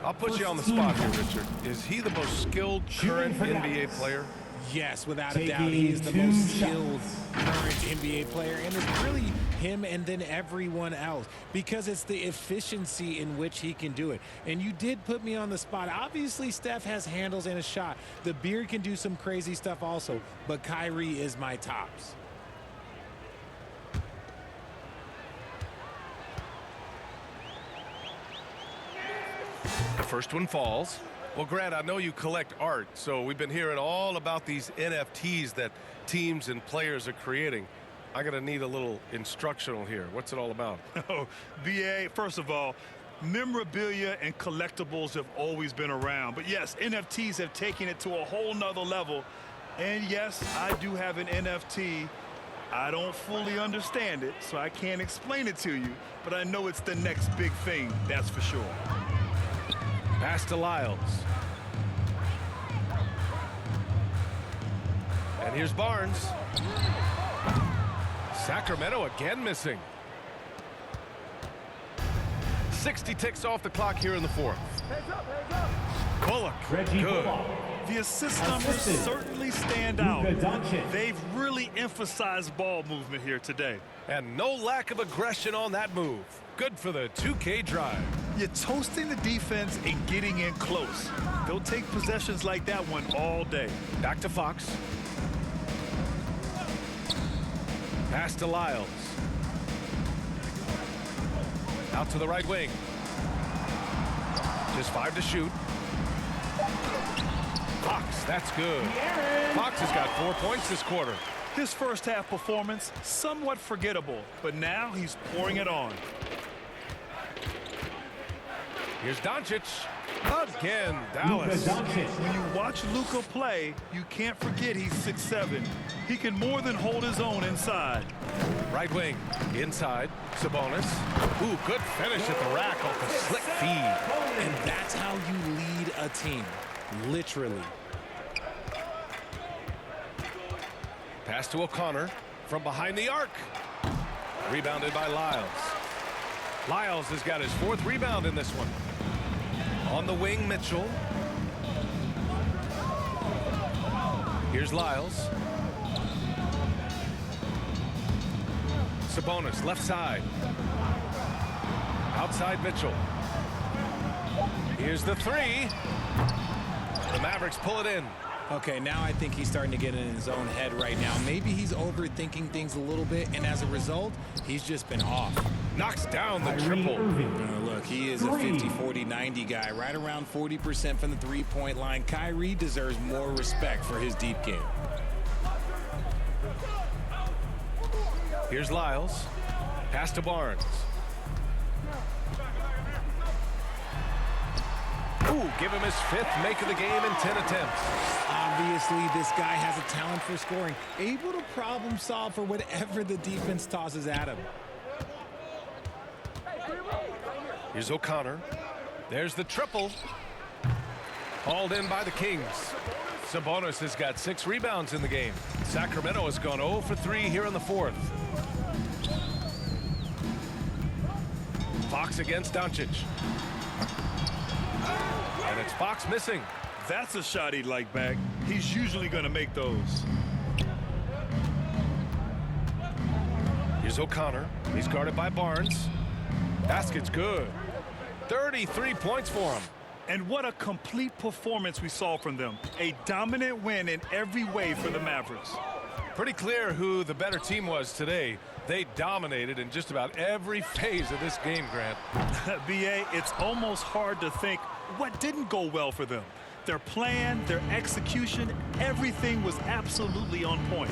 I'll put you on the spot here, Richard. Is he the most skilled current NBA player? Yes, without a doubt, he is the most skilled current NBA player, and it's really him and then everyone else because it's the efficiency in which he can do it. And you did put me on the spot. Obviously, Steph has handles and a shot. The Beard can do some crazy stuff also, but Kyrie is my tops. The first one falls. Well, Grant, I know you collect art, so we've been hearing all about these NFTs that teams and players are creating. I'm going to need a little instructional here. What's it all about? Oh, BA, first of all, memorabilia and collectibles have always been around. But yes, NFTs have taken it to a whole nother level. And yes, I do have an NFT. I don't fully understand it, so I can't explain it to you. But I know it's the next big thing, that's for sure. Pass to Lyles. And here's Barnes. Sacramento again missing. 60 ticks off the clock here in the 4th. Bullock, good. The assist numbers certainly stand out. They've really emphasized ball movement here today. And no lack of aggression on that move. Good for the 2K drive. You're toasting the defense and getting in close. They'll take possessions like that one all day. Back to Fox. Pass to Lyles. Out to the right wing. Just 5 to shoot. Fox, that's good. Fox has got 4 points this quarter. His first half performance, somewhat forgettable, but now he's pouring it on. Here's Doncic. Again, Dallas. When you watch Luka play, you can't forget he's 6'7". He can more than hold his own inside. Right wing, inside, Sabonis. Ooh, good finish at the rack off the slick feed. And that's how you lead a team, literally. Pass to O'Connor from behind the arc. Rebounded by Lyles. Lyles has got his 4th rebound in this one. On the wing, Mitchell. Here's Lyles. Sabonis, left side. Outside Mitchell. Here's the 3. The Mavericks pull it in. Okay, now I think he's starting to get in his own head right now. Maybe he's overthinking things a little bit, and as a result, he's just been off. Knocks down the triple. Look, he is a 50, 40, 90 guy, right around 40% from the three-point line. Kyrie deserves more respect for his deep game. Here's Lyles. Pass to Barnes. Ooh, give him his 5th make of the game in 10 attempts. Obviously, this guy has a talent for scoring, able to problem solve for whatever the defense tosses at him. Here's O'Connor. There's the triple. Hauled in by the Kings. Sabonis has got 6 rebounds in the game. Sacramento has gone 0 for 3 here in the 4th. Fox against Doncic. And it's Fox missing. That's a shot he'd like back. He's usually going to make those. Here's O'Connor. He's guarded by Barnes. Basket's good. 33 points for him. And what a complete performance we saw from them. A dominant win in every way for the Mavericks. Pretty clear who the better team was today. They dominated in just about every phase of this game, Grant. B.A., it's almost hard to think what didn't go well for them. Their plan, their execution, everything was absolutely on point.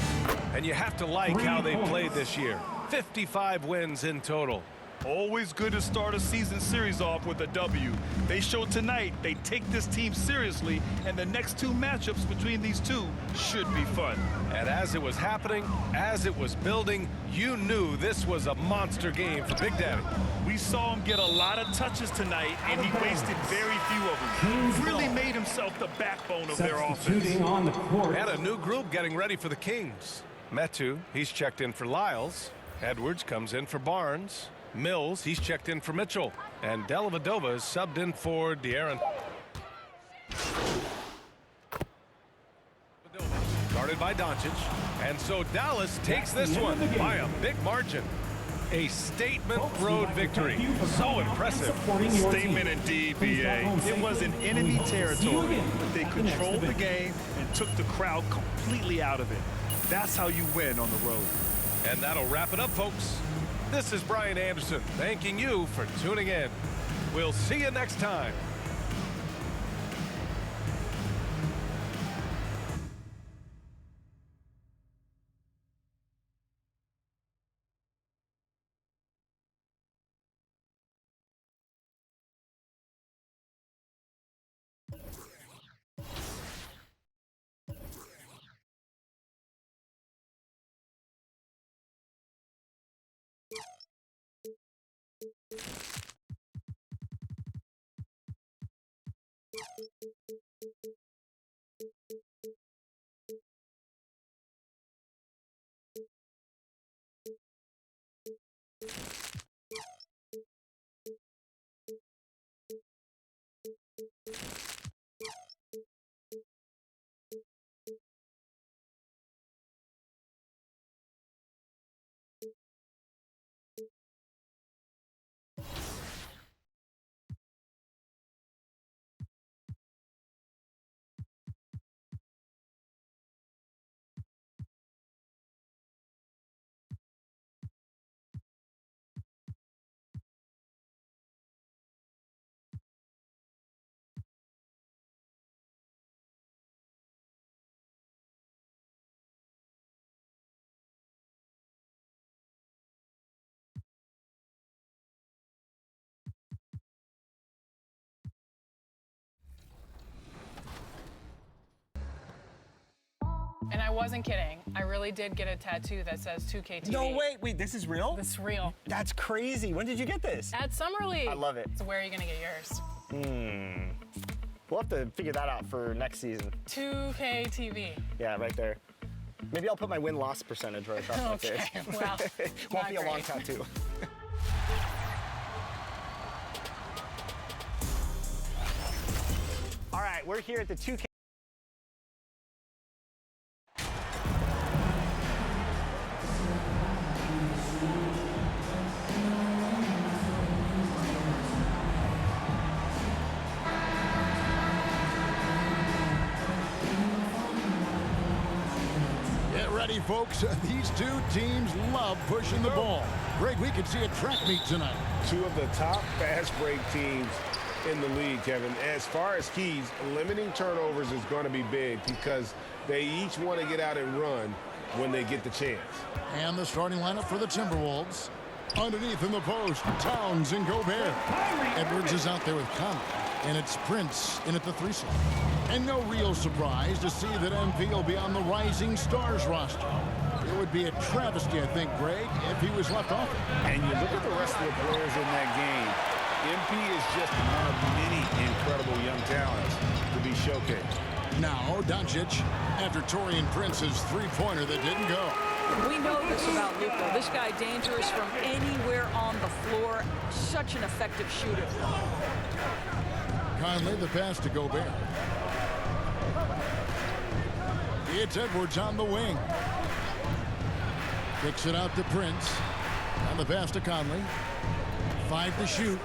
And you have to like how they played this year. 55 wins in total. Always good to start a season series off with a W. They showed tonight they take this team seriously, and the next 2 matchups between these two should be fun. And as it was happening, as it was building, you knew this was a monster game for Big Daddy. We saw him get a lot of touches tonight, and he wasted very few of them. He really made himself the backbone of their offense. And a new group getting ready for the Kings. Metu, he's checked in for Lyles. Edwards comes in for Barnes. Mills, he's checked in for Mitchell. And Dellavedova is subbed in for De'Aaron. Guarded by Doncic. And so Dallas takes this one by a big margin. A statement road victory. So impressive. Statement indeed, B.A. It was in enemy territory, but they controlled the game and took the crowd completely out of it. That's how you win on the road. And that'll wrap it up, folks. This is Brian Anderson thanking you for tuning in. We'll see you next time. And I wasn't kidding. I really did get a tattoo that says 2K TV. No, wait, this is real? This is real. That's crazy. When did you get this? At Summer League. I love it. So where are you going to get yours? We'll have to figure that out for next season. 2K TV. Yeah, right there. Maybe I'll put my win-loss percentage right across my face. Okay, well, Won't be a not long great. tattoo. All right, we're here at the 2K. Get ready, folks. These two teams love pushing the ball. Greg, we could see a track meet tonight. Two of the top fast break teams in the league, Kevin. As far as keys, limiting turnovers is going to be big because they each want to get out and run when they get the chance. And the starting lineup for the Timberwolves. Underneath in the post, Towns and Gobert. Edwards is out there with Conley. And it's Prince in at the 3 slot. And no real surprise to see that MP will be on the Rising Stars roster. It would be a travesty, I think, Greg, if he was left off it. And you look at the rest of the players in that game. MP is just one of many incredible young talents to be showcased. Now, Doncic, after Taurean Prince's three-pointer that didn't go. We know this about Luka. This guy dangerous from anywhere on the floor. Such an effective shooter. Conley, the pass to Gobert. It's Edwards on the wing. Kicks it out to Prince. On the pass to Conley. 5 to shoot.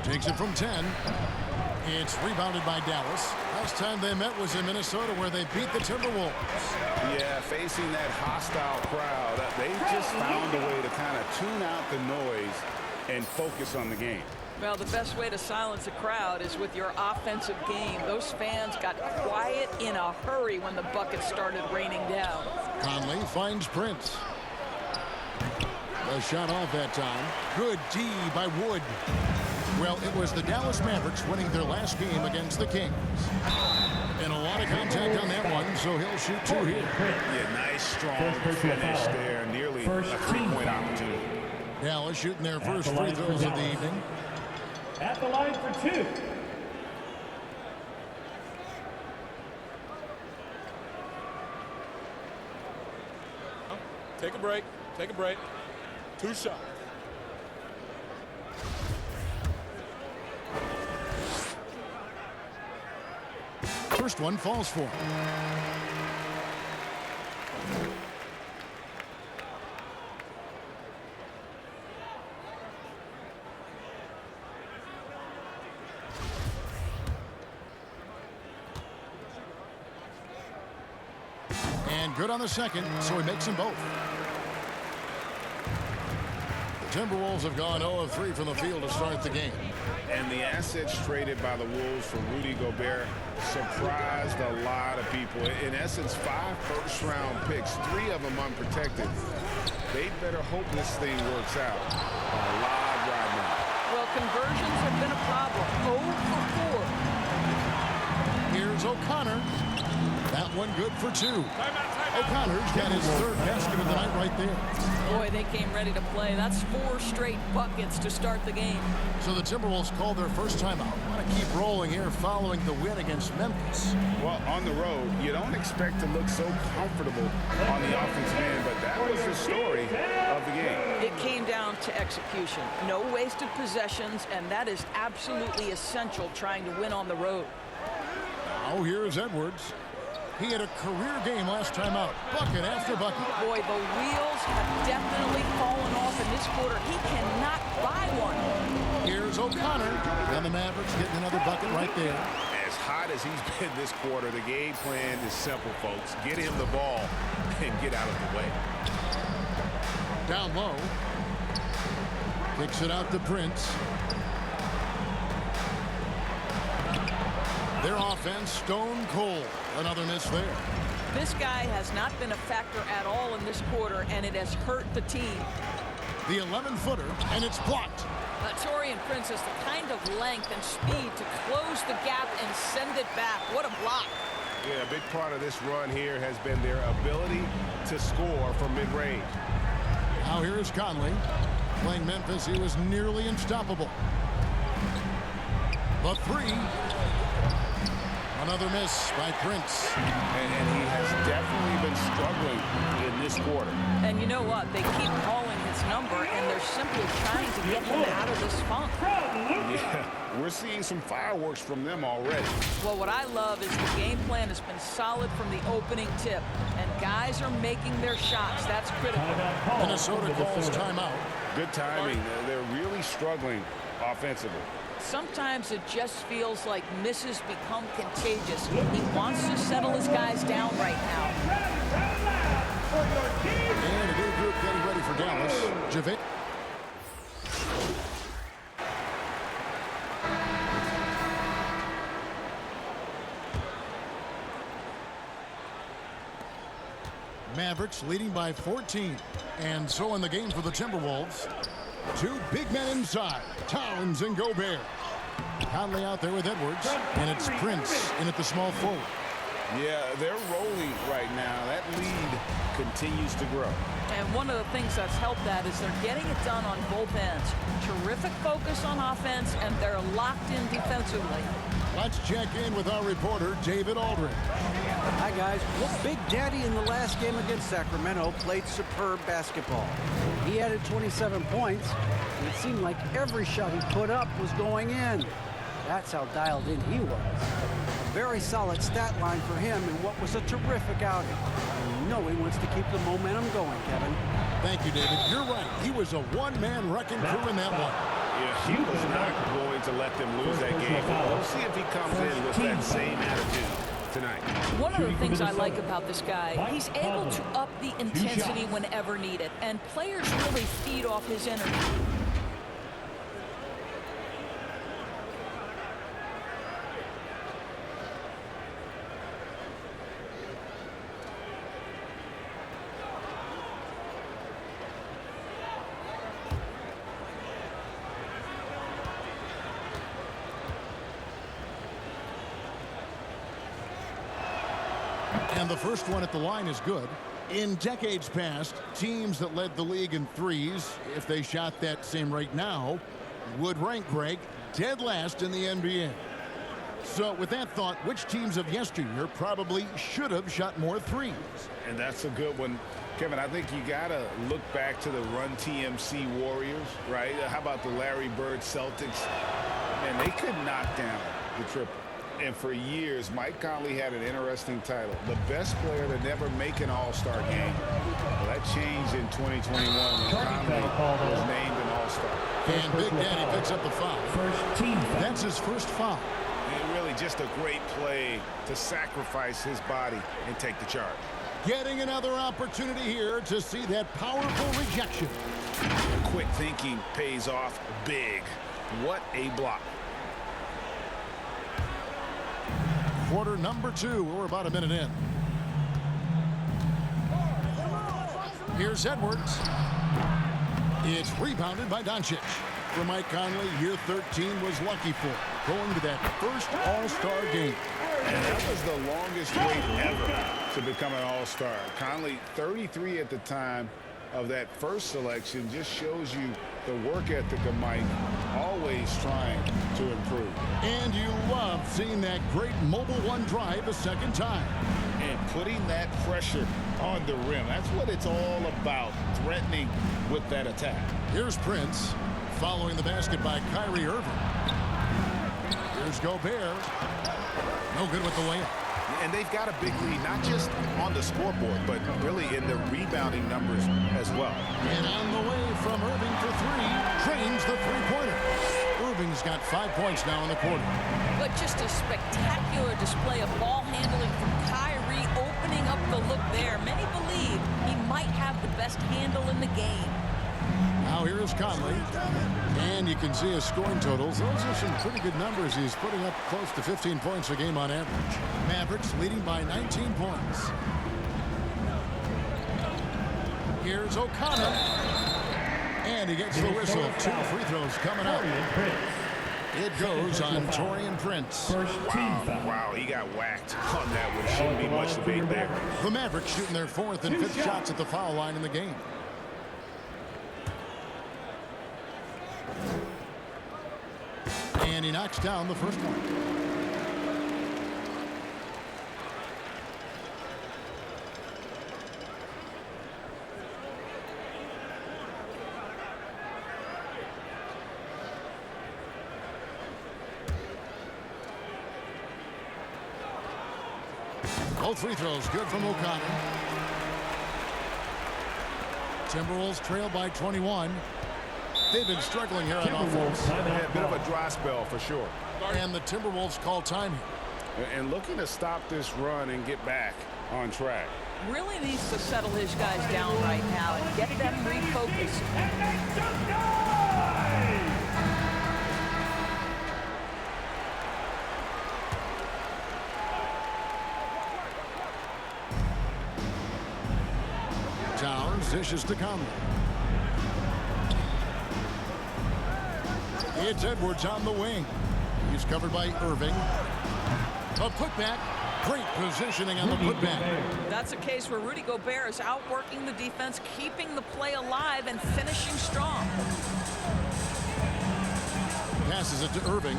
Takes it from 10. It's rebounded by Dallas. Last time they met was in Minnesota, where they beat the Timberwolves. Yeah, facing that hostile crowd, they just found a way to kind of tune out the noise and focus on the game. Well, the best way to silence a crowd is with your offensive game. Those fans got quiet in a hurry when the buckets started raining down. Conley finds Prince. A shot off that time. Good D by Wood. Well, it was the Dallas Mavericks winning their last game against the Kings. And a lot of contact on that one, so he'll shoot 2 here. Yeah, nice, strong finish there. Nearly a 3-point opportunity. Dallas shooting their first free throws of the evening. At the line for 2. Take a break. Take a break. 2 shots. First one falls for him. And good on the second, so he makes them both. The Timberwolves have gone 0 of 3 from the field to start the game. And the assets traded by the Wolves for Rudy Gobert surprised a lot of people. In essence, 5 first-round picks, 3 of them unprotected. They better hope this thing works out. A lot right now. Well, conversions have been a problem. 0 for 4. Here's O'Connor. That one good for 2. O'Connor's got his 3rd basket of the night right there. Boy, they came ready to play. That's 4 straight buckets to start the game. So the Timberwolves call their first timeout. Want to keep rolling here following the win against Memphis. Well, on the road, you don't expect to look so comfortable on the offensive end, but that was the story of the game. It came down to execution. No wasted possessions, and that is absolutely essential trying to win on the road. Now here's Edwards. He had a career game last time out. Bucket after bucket. Boy, the wheels have definitely fallen off in this quarter. He cannot buy one. Here's O'Connor. And the Mavericks getting another bucket right there. As hot as he's been this quarter, the game plan is simple, folks. Get him the ball and get out of the way. Down low. Kicks it out to Prince. Their offense stone cold. Another miss there. This guy has not been a factor at all in this quarter, and it has hurt the team. The 11-footer, and it's blocked. Taurean Prince has the kind of length and speed to close the gap and send it back. What a block. Yeah, a big part of this run here has been their ability to score from mid-range. Now here's Conley. Playing Memphis, he was nearly unstoppable. The three. Another miss by Prince. And he has definitely been struggling in this quarter. And you know what? They keep calling his number, and they're simply trying to get him out of this funk. Yeah, we're seeing some fireworks from them already. Well, what I love is the game plan has been solid from the opening tip, and guys are making their shots. That's critical. Minnesota calls timeout. Good timing. They're really struggling offensively. Sometimes it just feels like misses become contagious. He wants to settle his guys down right now. And a good group getting ready for Dallas. Javale. Mavericks leading by 14. And so in the game for the Timberwolves. Two big men inside, Towns and Gobert. Conley out there with Edwards, and it's Prince in at the small forward. Yeah, they're rolling right now. That lead continues to grow. And one of the things that's helped that is they're getting it done on both ends. Terrific focus on offense, and they're locked in defensively. Let's check in with our reporter, David Aldridge. Hi, guys. Well, Big Daddy in the last game against Sacramento played superb basketball. He added 27 points, and it seemed like every shot he put up was going in. That's how dialed in he was. A very solid stat line for him in what was a terrific outing. And you know he wants to keep the momentum going, Kevin. Thank you, David. You're right. He was a one-man wrecking crew in that one. Yeah, he was not going to let them lose that game. We'll see if he comes in with that same attitude tonight. One of the things I like about this guy, he's able to up the intensity whenever needed, and players really feed off his energy. And the first one at the line is good. In decades past, teams that led the league in threes, if they shot that same rate now, would rank, Greg, dead last in the NBA. So with that thought, which teams of yesteryear probably should have shot more threes? And that's a good one. Kevin, I think you got to look back to the Run TMC Warriors, right? How about the Larry Bird Celtics? Man, they could knock down the triple. And for years, Mike Conley had an interesting title, the best player to never make an all-star game. Well, that changed in 2021 when Conley was named an all-star. And Big Daddy picks up the foul. That's his first foul. And really just a great play to sacrifice his body and take the charge. Getting another opportunity here to see that powerful rejection. Quick thinking pays off big. What a block. Quarter number 2. We're about a minute in. Here's Edwards. It's rebounded by Doncic. For Mike Conley, year 13 was lucky for him, going to that first all-star game. And that was the longest wait ever to become an all-star. Conley, 33 at the time of that first selection, just shows you the work ethic of Mike, always trying to improve. And you love seeing that great mobile one drive a second time. And putting that pressure on the rim. That's what it's all about, threatening with that attack. Here's Prince, following the basket by Kyrie Irving. Here's Gobert. No good with the layup. And they've got a big lead, not just on the scoreboard, but really in the rebounding numbers as well. And on the way from Irving for three, trains the three-pointer. Irving's got 5 points now in the quarter. But just a spectacular display of ball handling from Kyrie, opening up the look there. Many believe he might have the best handle in the game. Now here's Conley. And you can see his scoring totals. Those are some pretty good numbers. He's putting up close to 15 points a game on average. Mavericks leading by 19 points. Here's O'Connor. And he gets the whistle. 2 free throws coming up. It goes on Taurean Prince. Wow, he got whacked on that one. Shouldn't be much debate there. The Mavericks shooting their 4th and 5th shots at the foul line in the game. And he knocks down the first one. Both free throws good from O'Connor. Timberwolves trail by 21. They've been struggling here on offense. Yeah, a bit of a dry spell for sure. And the Timberwolves call time here. And looking to stop this run and get back on track. Really needs to settle his guys down right now and get them refocused. Towns dishes to Conley. It's Edwards on the wing. He's covered by Irving. A putback. Great positioning on the putback. That's a case where Rudy Gobert is outworking the defense, keeping the play alive, and finishing strong. Passes it to Irving.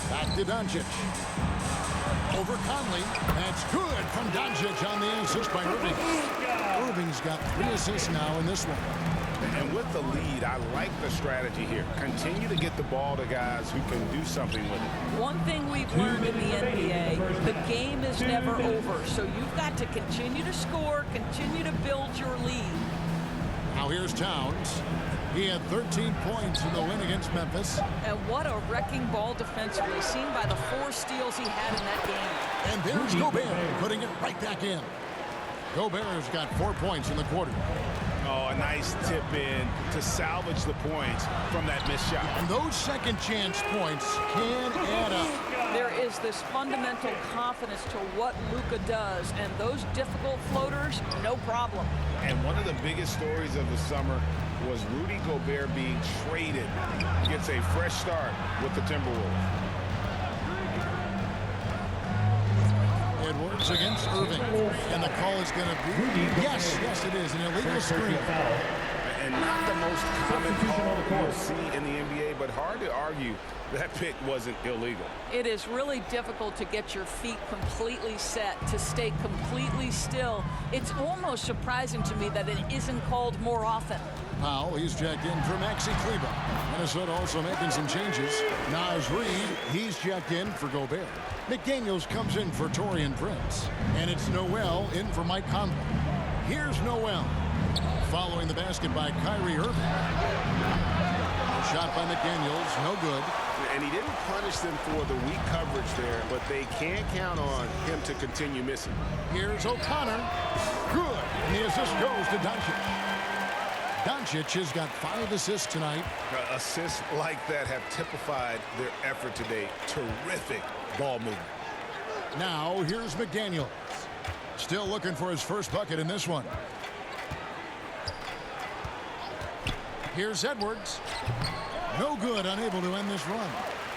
Back to Doncic. Over Conley. That's good from Doncic on the assist by Irving. Irving's got 3 assists now in this one. And with the lead, I like the strategy here. Continue to get the ball to guys who can do something with it. One thing we've learned in the NBA, the game is never over. So you've got to continue to score, continue to build your lead. Now here's Towns. He had 13 points in the win against Memphis. And what a wrecking ball defensively, seen by the 4 steals he had in that game. And there's Gobert putting it right back in. Gobert has got 4 points in the quarter. Oh, a nice tip in to salvage the points from that missed shot. And those second chance points can add up. There is this fundamental confidence to what Luka does, and those difficult floaters, no problem. And one of the biggest stories of the summer was Rudy Gobert being traded. Gets a fresh start with the Timberwolves. Edwards against Irving. And the call is going to be, yes, it is, an illegal screen. And not the most common call you'll see in the NBA, but hard to argue that pick wasn't illegal. It is really difficult to get your feet completely set, to stay completely still. It's almost surprising to me that it isn't called more often. Powell, he's checked in for Maxi Kleber. Minnesota also making some changes. Naz Reid, he's checked in for Gobert. McDaniels comes in for Taurean Prince. And it's Noel in for Mike Conley. Here's Noel. Following the basket by Kyrie Irving. Shot by McDaniels, no good. And he didn't punish them for the weak coverage there, but they can't count on him to continue missing. Here's O'Connor. Good. And the assist goes to Doncic. Doncic has got 5 assists tonight. Assists like that have typified their effort today. Terrific ball movement. Now here's McDaniels. Still looking for his first bucket in this one. Here's Edwards. No good, unable to end this run.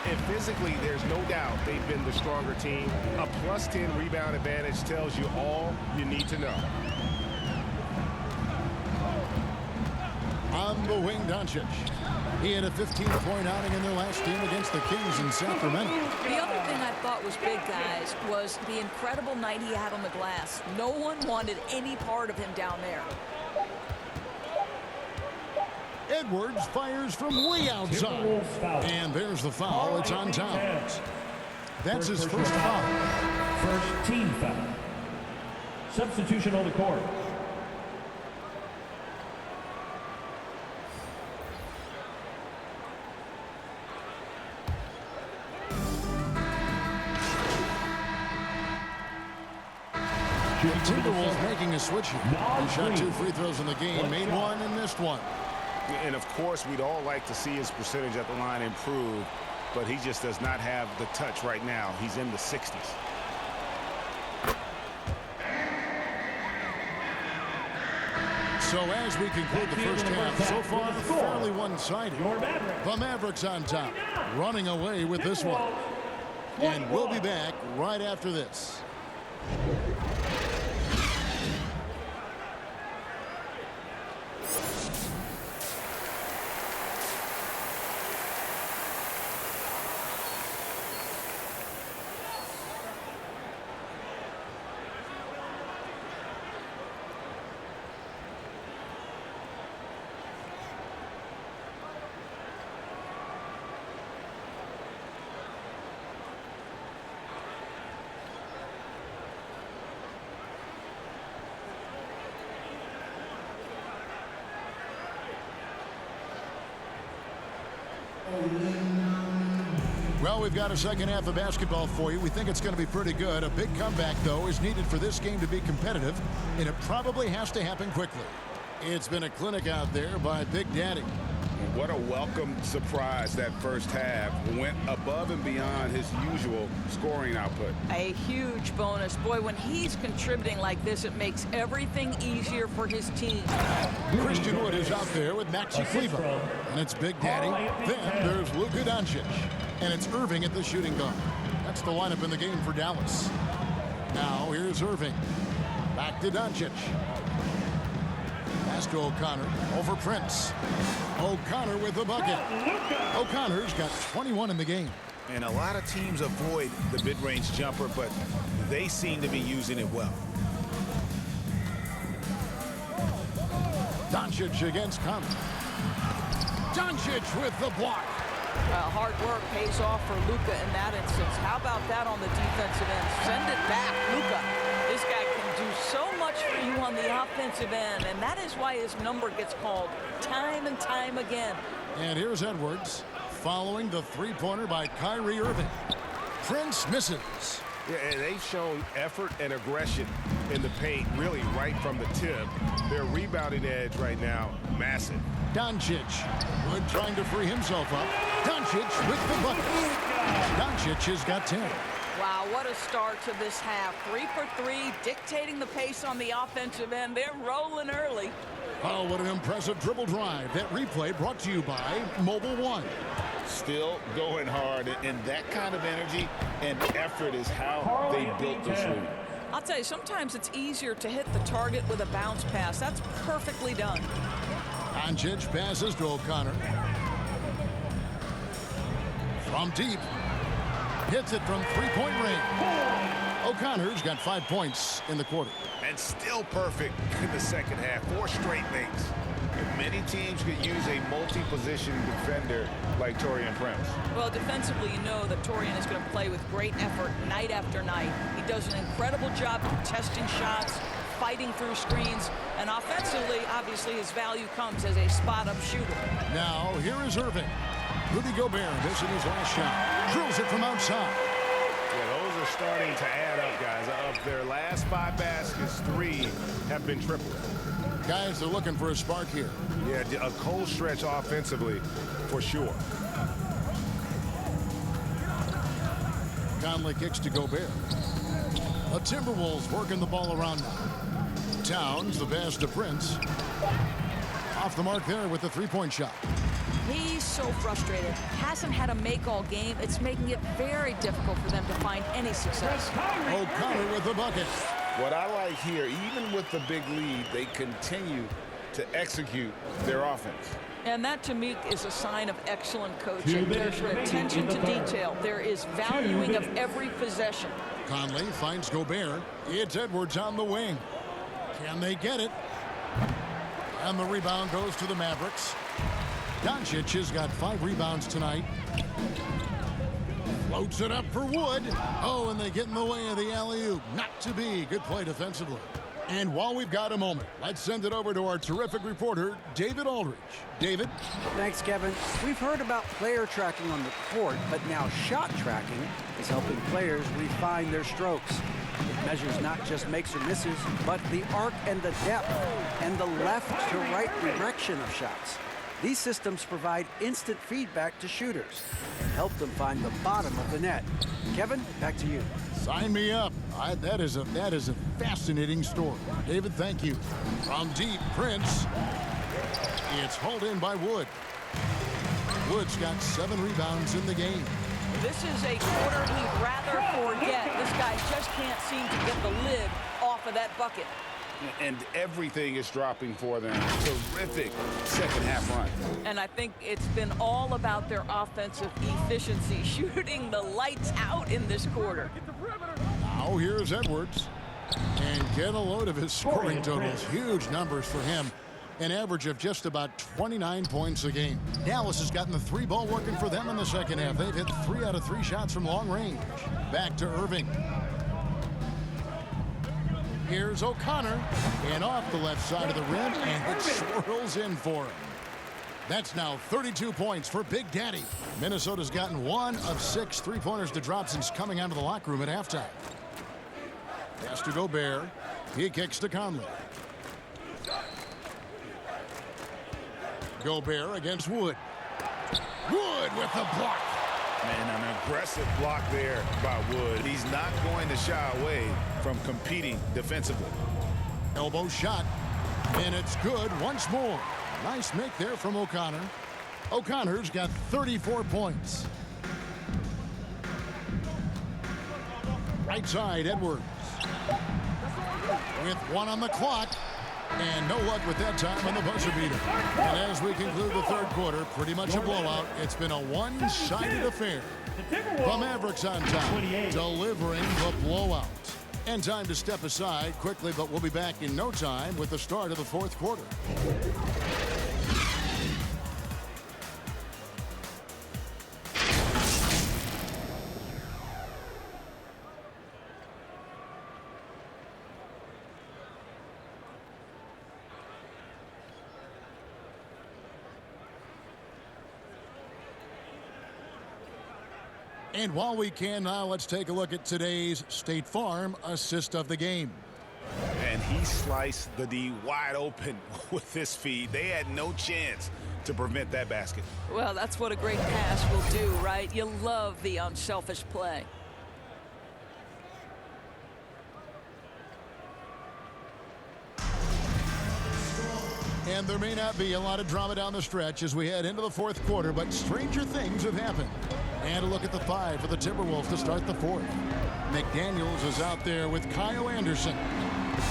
And physically, there's no doubt they've been the stronger team. A +10 rebound advantage tells you all you need to know. On the wing, Doncic. He had a 15-point outing in their last game against the Kings in Sacramento. The other thing I thought was big, guys, was the incredible night he had on the glass. No one wanted any part of him down there. Edwards fires from way outside. And there's the foul. It's on Towns. That's his first foul. First team foul. Substitution on the court. The Timberwolves making a switch here. He shot 2 free throws in the game, made 1 and missed 1. And of course, we'd all like to see his percentage at the line improve, but he just does not have the touch right now. He's in the 60s. So as we conclude the first half, so far fairly one-sided. The Mavericks on top, running away with this one. And we'll be back right after this. Well, we've got a second half of basketball for you. We think it's going to be pretty good. A big comeback, though, is needed for this game to be competitive, and it probably has to happen quickly. It's been a clinic out there by Big Daddy. What a welcome surprise that first half. Went above and beyond his usual scoring output. A huge bonus. Boy, when he's contributing like this, it makes everything easier for his team. Christian Wood is out there with Maxi Kleber. And it's Big Daddy. Then there's Luka Doncic. And it's Irving at the shooting guard. That's the lineup in the game for Dallas. Now here's Irving. Back to Doncic. Pass to O'Connor over Prince. O'Connor with the bucket. O'Connor's got 21 in the game. And a lot of teams avoid the mid-range jumper, but they seem to be using it well. Doncic against Conley. Doncic with the block. Hard work pays off for Luka in that instance. How about that on the defensive end? Send it back, Luka. This guy can do so much for you on the offensive end, and that is why his number gets called time and time again. And here's Edwards following the three-pointer by Kyrie Irving. Prince misses. Yeah, they've shown effort and aggression in the paint really right from the tip. Their rebounding edge right now, massive. Doncic, Wood trying to free himself up. Doncic with the bucket. Doncic has got 10. Wow, what a start to this half. 3 for 3, dictating the pace on the offensive end. They're rolling early. Oh, what an impressive dribble drive. That replay brought to you by Mobile One. Still going hard, and that kind of energy and effort is how they built this lead. I'll tell you, sometimes it's easier to hit the target with a bounce pass. That's perfectly done. Doncic passes to O'Connor. From deep. Hits it from three-point range. O'Connor's got 5 points in the quarter. And still perfect in the second half. 4 straight makes. Many teams could use a multi-position defender like Taurean Prince. Well, defensively, you know that Taurean is going to play with great effort night after night. He does an incredible job contesting shots, fighting through screens, and offensively, obviously, his value comes as a spot-up shooter. Now, here is Irving. Rudy Gobert missing his last shot. Drills it from outside. Yeah, those are starting to add up, guys. Of their last 5 baskets, 3 have been tripled. Guys, they're looking for a spark here. Yeah, a cold stretch offensively, for sure. Conley kicks to Gobert. The Timberwolves working the ball around now. Towns, the pass to Prince. Off the mark there with the three-point shot. He's so frustrated. Hasn't had a make all game. It's making it very difficult for them to find any success. O'Connor with the bucket. What I like here, even with the big lead, they continue to execute their offense. And that, to me, is a sign of excellent coaching. There's attention to detail. There is valuing of every possession. Conley finds Gobert. It's Edwards on the wing. Can they get it? And the rebound goes to the Mavericks. Doncic has got 5 rebounds tonight. Floats it up for Wood. Oh, and they get in the way of the alley-oop. Not to be. Good play defensively. And while we've got a moment, let's send it over to our terrific reporter, David Aldridge. David? Thanks, Kevin. We've heard about player tracking on the court, but now shot tracking is helping players refine their strokes. It measures not just makes or misses, but the arc and the depth and the left to right direction of shots. These systems provide instant feedback to shooters and help them find the bottom of the net. Kevin, back to you. Sign me up. That is a fascinating story. David, thank you. From deep, Prince. It's hauled in by Wood. Wood's got 7 rebounds in the game. This is a quarter he'd rather forget. This guy just can't seem to get the lid off of that bucket. And everything is dropping for them. Terrific second half run. And I think it's been all about their offensive efficiency, shooting the lights out in this quarter. Now here's Edwards. And get a load of his scoring totals. Huge numbers for him. An average of just about 29 points a game. Dallas has gotten the 3-ball working for them in the second half. They've hit 3 out of 3 shots from long range. Back to Irving. Here's O'Connor, and off the left side of the rim, and it swirls in for him. That's now 32 points for Big Daddy. Minnesota's gotten 1 of 6 3-pointers to drop since coming out of the locker room at halftime. Pass to Gobert. He kicks to Conley. Gobert against Wood. Wood with the block. And an aggressive block there by Wood. He's not going to shy away from competing defensively. Elbow shot, and it's good once more. Nice make there from O'Connor. O'Connor's got 34 points. Right side, Edwards. With 1 on the clock. And no luck with that time on the buzzer beater. And as we conclude the third quarter, pretty much a blowout. It's been a one-sided affair. The Mavericks on top, delivering the blowout. And time to step aside quickly, but we'll be back in no time with the start of the fourth quarter. And while we can now, let's take a look at today's State Farm assist of the game. And he sliced the D wide open with this feed. They had no chance to prevent that basket. Well, that's what a great pass will do, right? You love the unselfish play. And there may not be a lot of drama down the stretch as we head into the fourth quarter, but stranger things have happened. And a look at the 5 for the Timberwolves to start the fourth. McDaniels is out there with Kyle Anderson.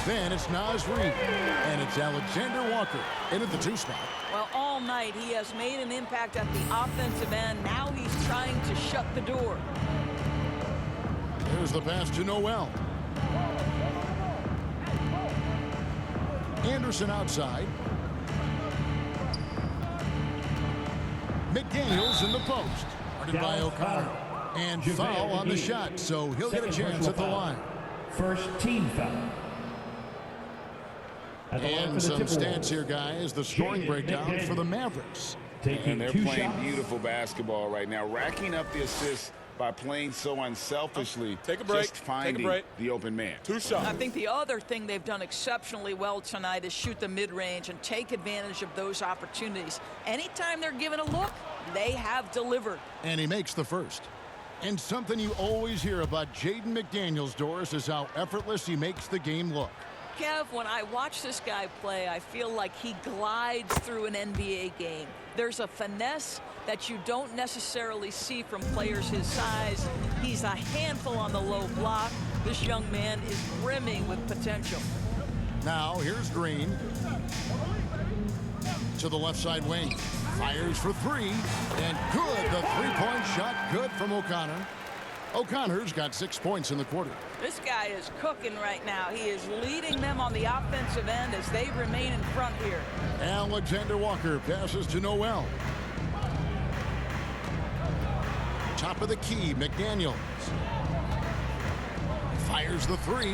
Then it's Naz Reid, and it's Alexander Walker in at the 2 spot. Well, all night he has made an impact at the offensive end. Now he's trying to shut the door. Here's the pass to Noel. Anderson outside. McDaniels in the post. Guarded by O'Connor. And foul on the shot, so he'll get a chance at the line. First team foul. And some stats here, guys. The scoring breakdown for the Mavericks. And they're playing beautiful basketball right now, racking up the assists by playing so unselfishly. Take a break. Just finding the open man. 2 shots. I think the other thing they've done exceptionally well tonight is shoot the mid-range and take advantage of those opportunities. Anytime they're given a look, they have delivered. And he makes the first. And something you always hear about Jaden McDaniels, Doris, is how effortless he makes the game look. Kev, when I watch this guy play, I feel like he glides through an NBA game. There's a finesse that you don't necessarily see from players his size. He's a handful on the low block. This young man is brimming with potential. Now, here's Green. To the left side wing. Fires for 3. And good. The 3-point shot good from O'Connor. O'Connor's got 6 points in the quarter. This guy is cooking right now. He is leading them on the offensive end as they remain in front here. Alexander Walker passes to Noel. Top of the key, McDaniels. Fires the 3.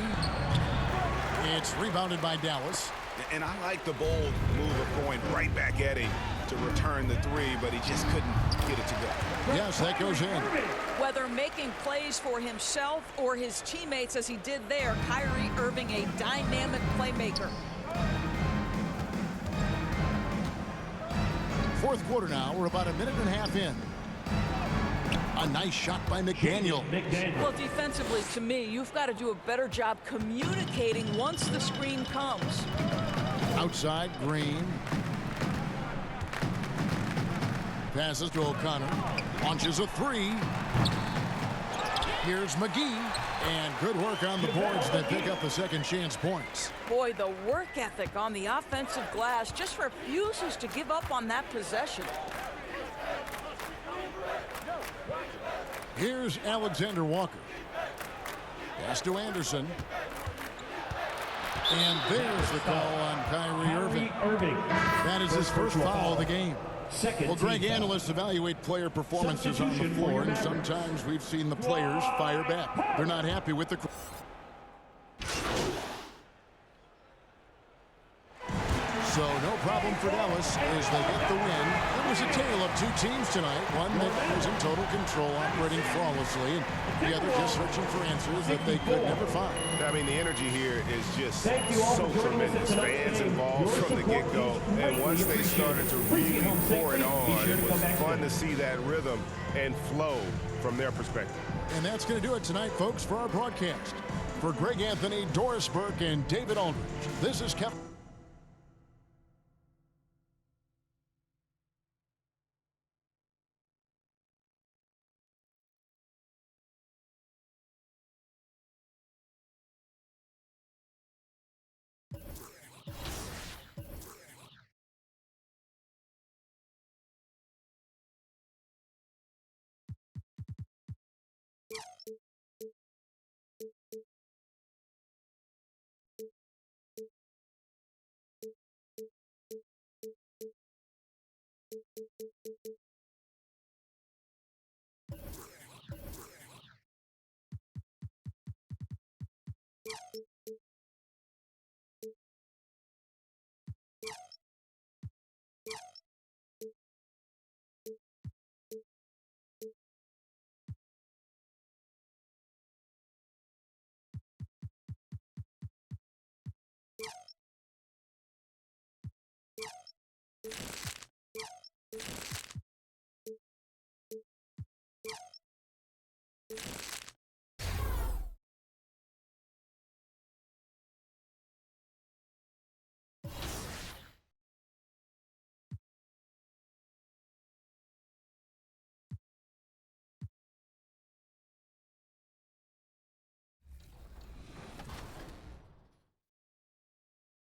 It's rebounded by Dallas. And I like the bold move of going right back at him to return the 3, but he just couldn't get it to go. Yes, that goes in. Whether making plays for himself or his teammates as he did there, Kyrie Irving, a dynamic playmaker. Fourth quarter now. We're about a minute and a half in. A nice shot by McDaniel. Well, defensively, to me, you've got to do a better job communicating once the screen comes. Outside, Green. Passes to O'Connor. Launches a three. Here's McGee. And good work on the boards that pick up the second chance points. Boy, the work ethic on the offensive glass just refuses to give up on that possession. Here's Alexander Walker. Pass to Anderson. And there's the call on Kyrie Irving. That is his first foul of the game. Well, Greg, analysts evaluate player performances on the floor, and sometimes we've seen the players fire back. They're not happy with the... So no problem for Dallas as they get the win. It was a tale of two teams tonight. One that was in total control, operating flawlessly, and the other just searching for answers that they could never find. I mean, the energy here is just so tremendous. Fans involved from the get-go, and once they started to really pour it on, it was fun to see that rhythm and flow from their perspective. And that's going to do it tonight, folks, for our broadcast. For Greg Anthony, Doris Burke, and David Aldridge, this is Kevin.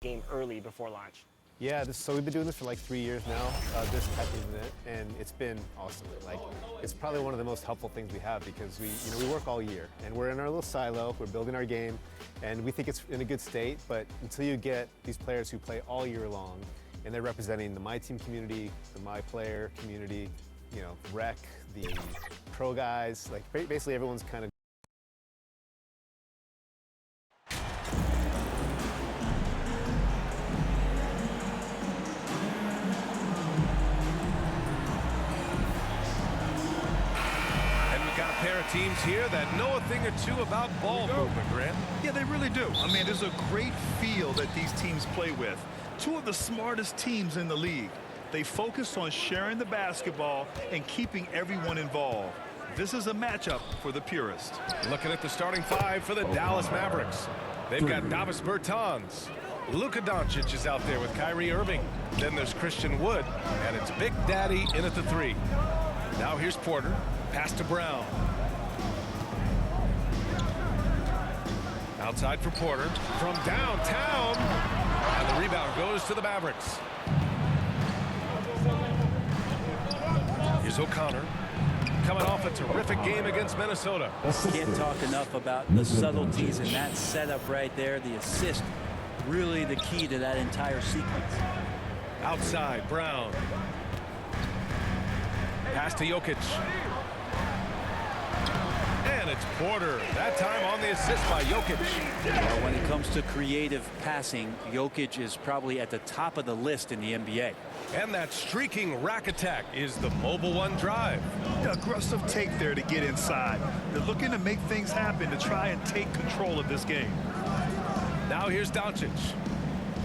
Game early before launch. Yeah, so we've been doing this for like 3 years now, this type of event, and it's been awesome. Like, it's probably one of the most helpful things we have because we work all year, and we're in our little silo, we're building our game, and we think it's in a good state, but until you get these players who play all year long, and they're representing the My Team community, the My Player community, rec, the pro guys, like basically everyone's kind of teams here that know a thing or two about ball movement, Grant. Yeah, they really do. I mean, there's a great feel that these teams play with. Two of the smartest teams in the league. They focus on sharing the basketball and keeping everyone involved. This is a matchup for the purist. Looking at the starting five for the Dallas Mavericks. They've got Davis Bertans. Luka Doncic is out there with Kyrie Irving. Then there's Christian Wood, and it's Big Daddy in at the three. Now here's Porter. Pass to Brown. Outside for Porter from downtown, and the rebound goes to the Mavericks. Here's O'Connor coming off a terrific game against Minnesota. Can't talk enough about the subtleties in that setup right there. The assist, really the key to that entire sequence. Outside, Brown. Pass to Jokic. And it's Porter, that time on the assist by Jokic. Well, when it comes to creative passing, Jokic is probably at the top of the list in the NBA. And that streaking rack attack is the Mobile One drive. The aggressive take there to get inside. They're looking to make things happen to try and take control of this game. Now here's Doncic.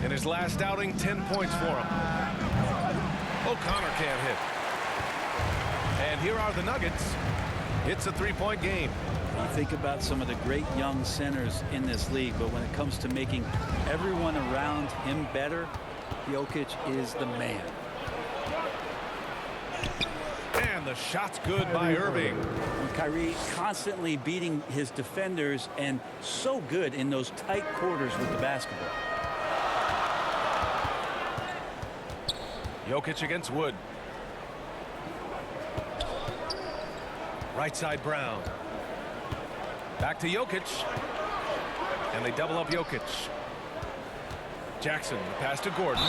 In his last outing, 10 points for him. O'Connor can't hit. And here are the Nuggets. It's a three-point game. You think about some of the great young centers in this league, but when it comes to making everyone around him better, Jokic is the man. And the shot's good by Irving. And Kyrie constantly beating his defenders and so good in those tight quarters with the basketball. Jokic against Wood. Right side Brown. Back to Jokic. And they double up Jokic. Jackson, the pass to Gordon.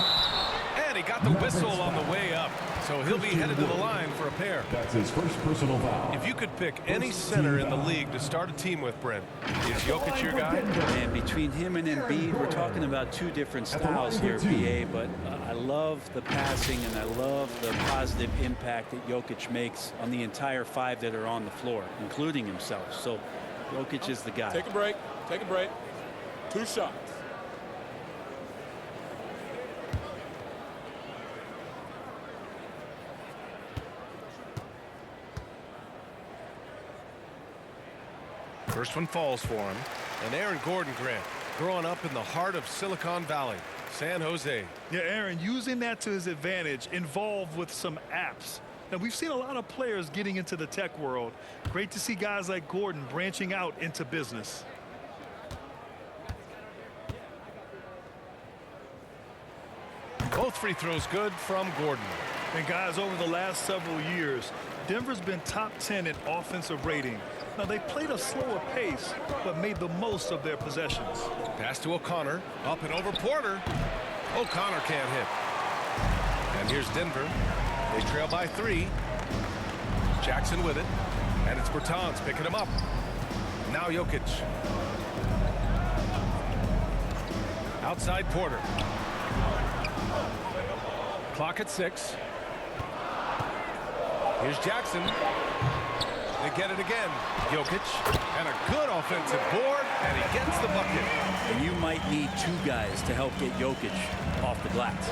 And he got the whistle on the way up. So he'll be headed to the line for a pair. That's his first personal foul. If you could pick any center in the league to start a team with, Brent, is Jokic your guy? And between him and Embiid, we're talking about two different styles here, BA, but I love the passing and I love the positive impact that Jokic makes on the entire five that are on the floor, including himself. So Jokic is the guy. Take a break. Take a break. 2 shots. First one falls for him. And Aaron Gordon, Grant, growing up in the heart of Silicon Valley, San Jose. Yeah, Aaron, using that to his advantage, involved with some apps. Now, we've seen a lot of players getting into the tech world. Great to see guys like Gordon branching out into business. Both free throws good from Gordon. And guys, over the last several years, Denver's been top 10 in offensive rating. Now, they played a slower pace, but made the most of their possessions. Pass to O'Connor, up and over Porter. O'Connor can't hit. And here's Denver. They trail by 3. Jackson with it. And it's Bertans picking him up. Now Jokic. Outside Porter. Clock at 6. Here's Jackson. They get it again. Jokic. And a good offensive board. And he gets the bucket. And you might need 2 guys to help get Jokic off the glass.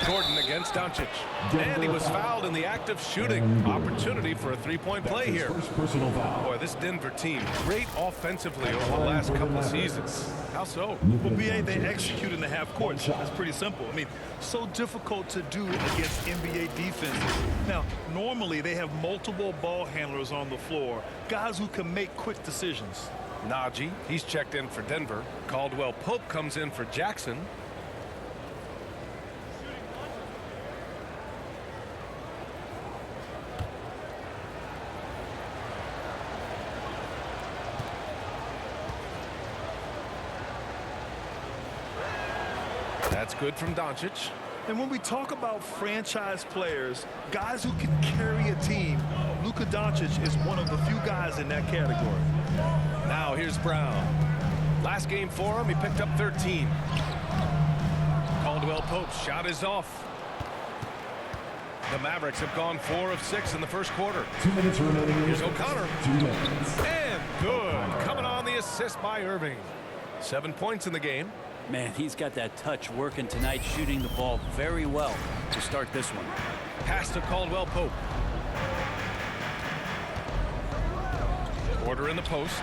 Gordon against Doncic. And he was fouled in the act of shooting. Opportunity for a three-point play here. Boy, this Denver team, great offensively over the last couple of seasons. How so? Well, BA, they execute in the half court. That's pretty simple. I mean, so difficult to do against NBA defenses. Now, normally they have multiple ball handlers on the floor, guys who can make quick decisions. Najee, he's checked in for Denver. Caldwell Pope comes in for Jackson. That's good from Doncic. And when we talk about franchise players, guys who can carry a team, Luka Doncic is one of the few guys in that category. Now here's Brown. Last game for him, he picked up 13. Caldwell Pope's shot is off. The Mavericks have gone 4 of 6 in the first quarter. 2 minutes remaining. Here's O'Connor. 2 minutes. And good. Coming on the assist by Irving. 7 points in the game. Man, he's got that touch working tonight, shooting the ball very well to start this one. Pass to Caldwell Pope. Porter in the post.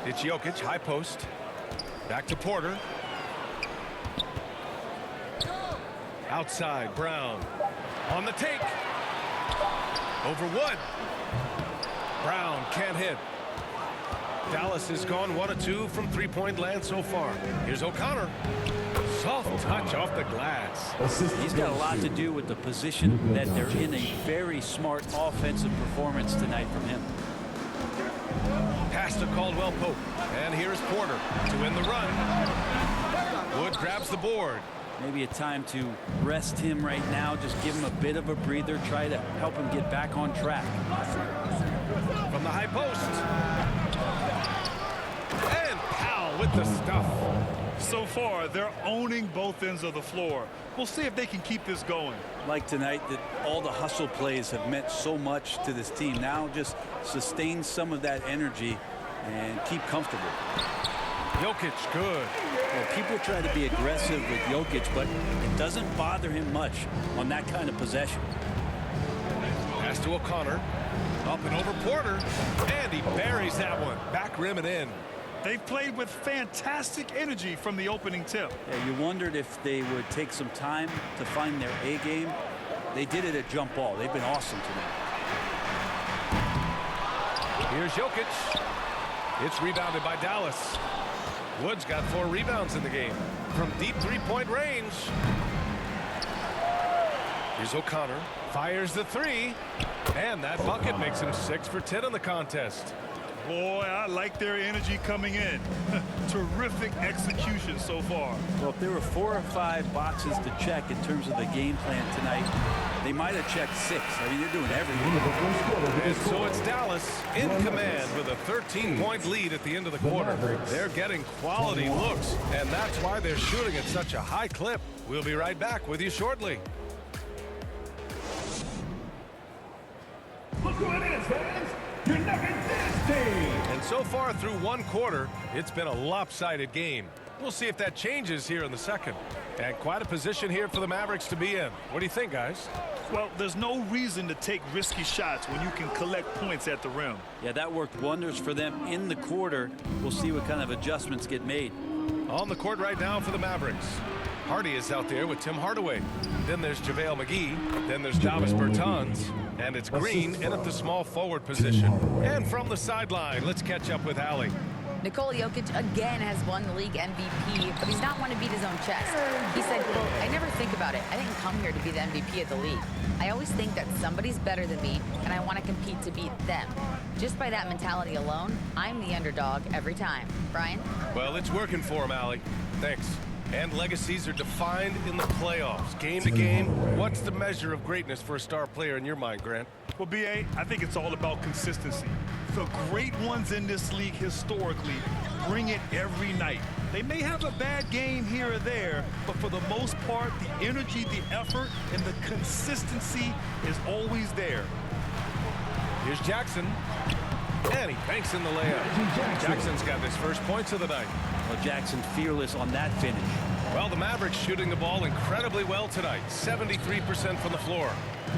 It's Jokic, high post. Back to Porter. Outside, Brown. On the take. Over Wood. Brown can't hit. Dallas has gone 1 of 2 from three-point land so far. Here's O'Connor. Soft touch off the glass. He's got a lot to do with the position that they're in. A very smart offensive performance tonight from him. Pass to Caldwell Pope. And here's Porter to win the run. Wood grabs the board. Maybe a time to rest him right now. Just give him a bit of a breather. Try to help him get back on track. From the high post. And Powell with the stuff. So far, they're owning both ends of the floor. We'll see if they can keep this going. Like tonight, that all the hustle plays have meant so much to this team. Now just sustain some of that energy and keep comfortable. Jokic, good. Well, people try to be aggressive with Jokic, but it doesn't bother him much on that kind of possession. Pass to O'Connor. Up and over Porter. And he buries that one. Back rim and in. They've played with fantastic energy from the opening tip. Yeah, you wondered if they would take some time to find their A game. They did it at jump ball. They've been awesome tonight. Here's Jokic. It's rebounded by Dallas. Wood's got 4 rebounds in the game from deep three-point range. Here's O'Connor. Fires the 3. And that bucket makes him 6 for 10 in the contest. Boy, I like their energy coming in. Terrific execution so far. Well, if there were 4 or 5 boxes to check in terms of the game plan tonight, they might have checked 6. I mean, they're doing everything. And so it's Dallas in command with a 13-point lead at the end of the quarter. They're getting quality looks, and that's why they're shooting at such a high clip. We'll be right back with you shortly. Look who it is, fans. Your Nuggets dance team. And so far through one quarter, it's been a lopsided game. We'll see if that changes here in the second. And quite a position here for the Mavericks to be in. What do you think, guys? Well, there's no reason to take risky shots when you can collect points at the rim. Yeah, that worked wonders for them in the quarter. We'll see what kind of adjustments get made. On the court right now for the Mavericks. Hardy is out there with Tim Hardaway. Then there's JaVale McGee. Then there's Davis Bertans. And it's Green in at the small forward position. And from the sideline, let's catch up with Allie. Nikola Jokic again has won the league MVP, but he's not one to beat his own chest. He said, quote, "I never think about it. I didn't come here to be the MVP of the league. I always think that somebody's better than me, and I want to compete to beat them. Just by that mentality alone, I'm the underdog every time." Brian? Well, it's working for him, Allie. Thanks. And legacies are defined in the playoffs. Game to game, what's the measure of greatness for a star player in your mind, Grant? Well, B.A., I think it's all about consistency. The great ones in this league historically bring it every night. They may have a bad game here or there, but for the most part, the energy, the effort, and the consistency is always there. Here's Jackson. And he banks in the layup. Jackson's got his first points of the night. Well, Jackson fearless on that finish. Well, the Mavericks shooting the ball incredibly well tonight. 73% from the floor.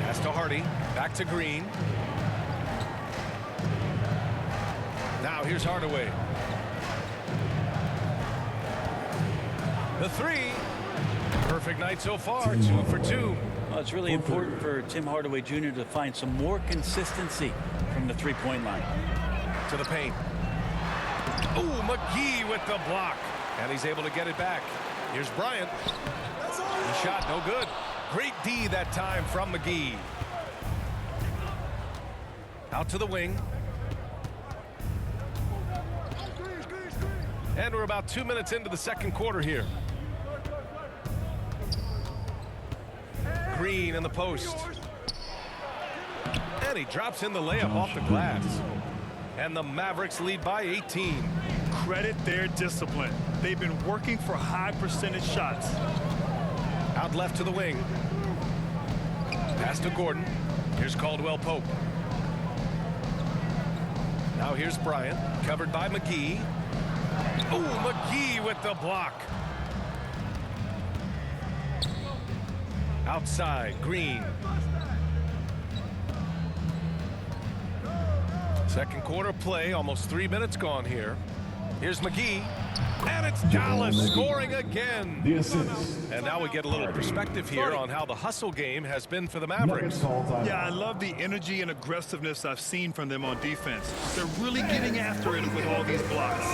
Pass to Hardy. Back to Green. Now here's Hardaway. The 3. Perfect night so far. 2 for 2. Well, it's really important for Tim Hardaway Jr. to find some more consistency from the three-point line. To the paint. Ooh, McGee with the block. And he's able to get it back. Here's Bryant. The shot no good. Great D that time from McGee. Out to the wing. And we're about 2 minutes into the second quarter here. Green in the post. And he drops in the layup off the glass. And the Mavericks lead by 18. Credit their discipline. They've been working for high percentage shots. Out left to the wing. Pass to Gordon. Here's Caldwell Pope. Now here's Bryant. Covered by McGee. Ooh, McGee with the block. Outside, Green. Second quarter play, almost 3 minutes gone here. Here's McGee. And it's Dallas scoring again. The assist. And now we get a little perspective here on how the hustle game has been for the Mavericks. Yeah, I love the energy and aggressiveness I've seen from them on defense. They're really getting after it with all these blocks.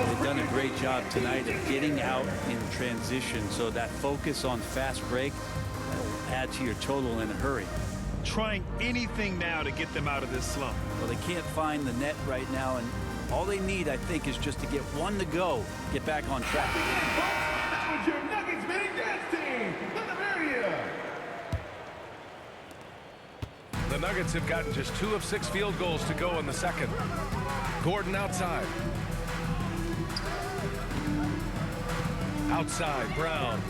They've done a great job tonight of getting out in transition, so that focus on fast break will add to your total in a hurry. Trying anything now to get them out of this slump. Well, they can't find the net right now, and all they need, I think, is just to get one to go, get back on track. That was your Nuggets mini dance team. Let them hear you. The Nuggets have gotten just 2 of 6 field goals to go in the second. Gordon outside. Outside, Brown.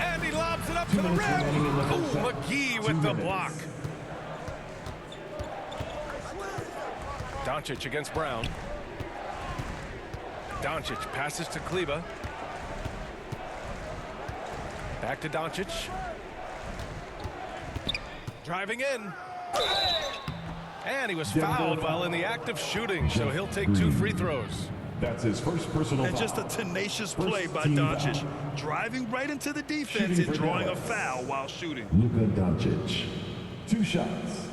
And he lobs it up to the rim. Ooh, McGee with the block. Doncic against Brown. Doncic passes to Kleba. Back to Doncic. Driving in. And he was fouled while in the act of shooting, so he'll take 2 free throws. That's his first personal And foul. just a tenacious First play by team Doncic, foul. driving right into the defense Shooting and for drawing a Dallas. foul while shooting. Luka Doncic. 2 shots.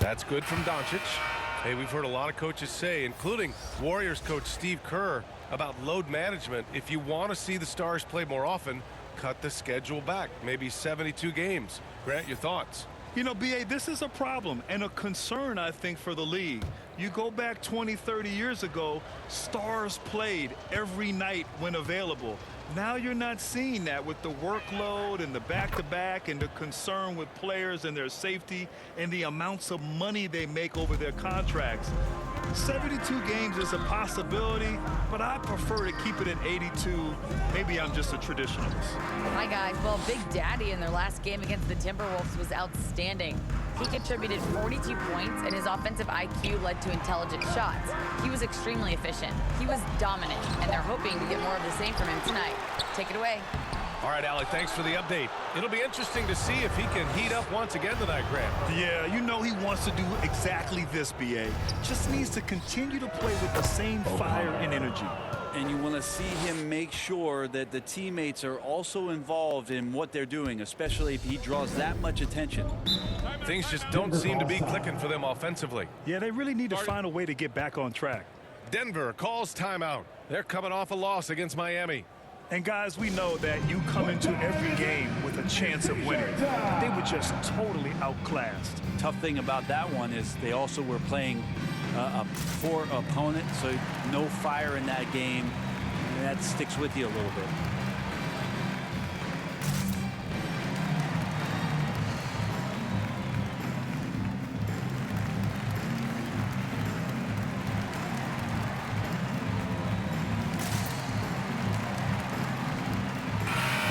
That's good from Doncic. Hey, we've heard a lot of coaches say, including Warriors coach Steve Kerr, about load management. If you want to see the Stars play more often, cut the schedule back, maybe 72 games. Grant, your thoughts? You know, B.A., this is a problem and a concern, I think, for the league. You go back 20, 30 years ago, Stars played every night when available. Now you're not seeing that with the workload and the back-to-back and the concern with players and their safety and the amounts of money they make over their contracts. 72 games is a possibility, but I prefer to keep it at 82. Maybe I'm just a traditionalist. Hi, guys. Well, Big Daddy in their last game against the Timberwolves was outstanding. He contributed 42 points, and his offensive IQ led to intelligent shots. He was extremely efficient. He was dominant, and they're hoping to get more of the same from him tonight. Take it away. All right, Allie, thanks for the update. It'll be interesting to see if he can heat up once again tonight, Grant. Yeah, you know he wants to do exactly this, B.A. Just needs to continue to play with the same fire and energy. And you want to see him make sure that the teammates are also involved in what they're doing, especially if he draws that much attention. Things just don't seem to be clicking for them offensively. Yeah, they really need to find a way to get back on track. Denver calls timeout. They're coming off a loss against Miami. And guys, we know that you come into every game with a chance of winning. They were just totally outclassed. Tough thing about that one is they also were playing a poor opponent, so no fire in that game. And that sticks with you a little bit.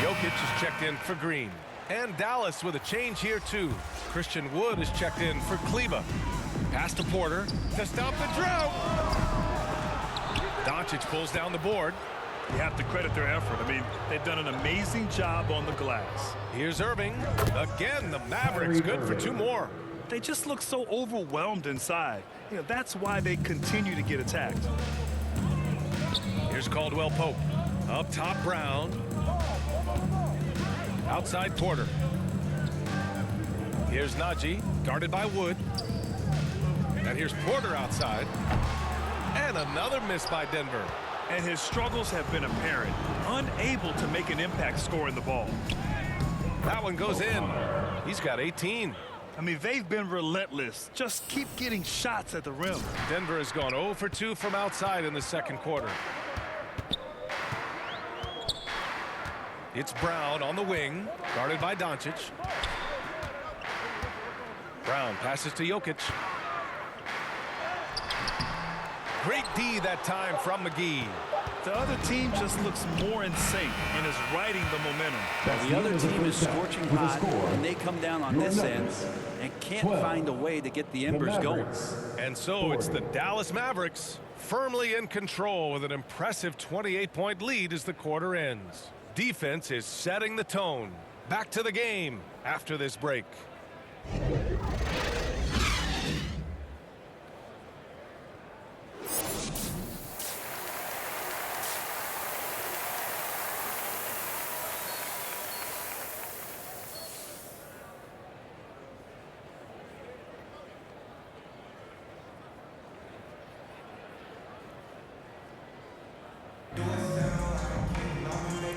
Jokic is checked in for Green. And Dallas with a change here, too. Christian Wood is checked in for Kleba. Pass to Porter to stop the drought. Doncic pulls down the board. You have to credit their effort. I mean, they've done an amazing job on the glass. Here's Irving. Again, the Mavericks good for 2 more. They just look so overwhelmed inside. You know, that's why they continue to get attacked. Here's Caldwell Pope. Up top, Brown. Outside, Porter. Here's Najee, guarded by Wood. And here's Porter outside. And another miss by Denver. And his struggles have been apparent. Unable to make an impact scoring the ball. That one goes in. He's got 18. I mean, they've been relentless. Just keep getting shots at the rim. Denver has gone 0 for 2 from outside in the second quarter. It's Brown on the wing, guarded by Doncic. Brown passes to Jokic. Great D that time from McGee. The other team just looks more in sync and is riding the momentum. The other team is scorching hot, and they come down on this end and can't find a way to get the embers going. And so it's the Dallas Mavericks firmly in control with an impressive 28-point lead as the quarter ends. Defense is setting the tone. Back to the game after this break.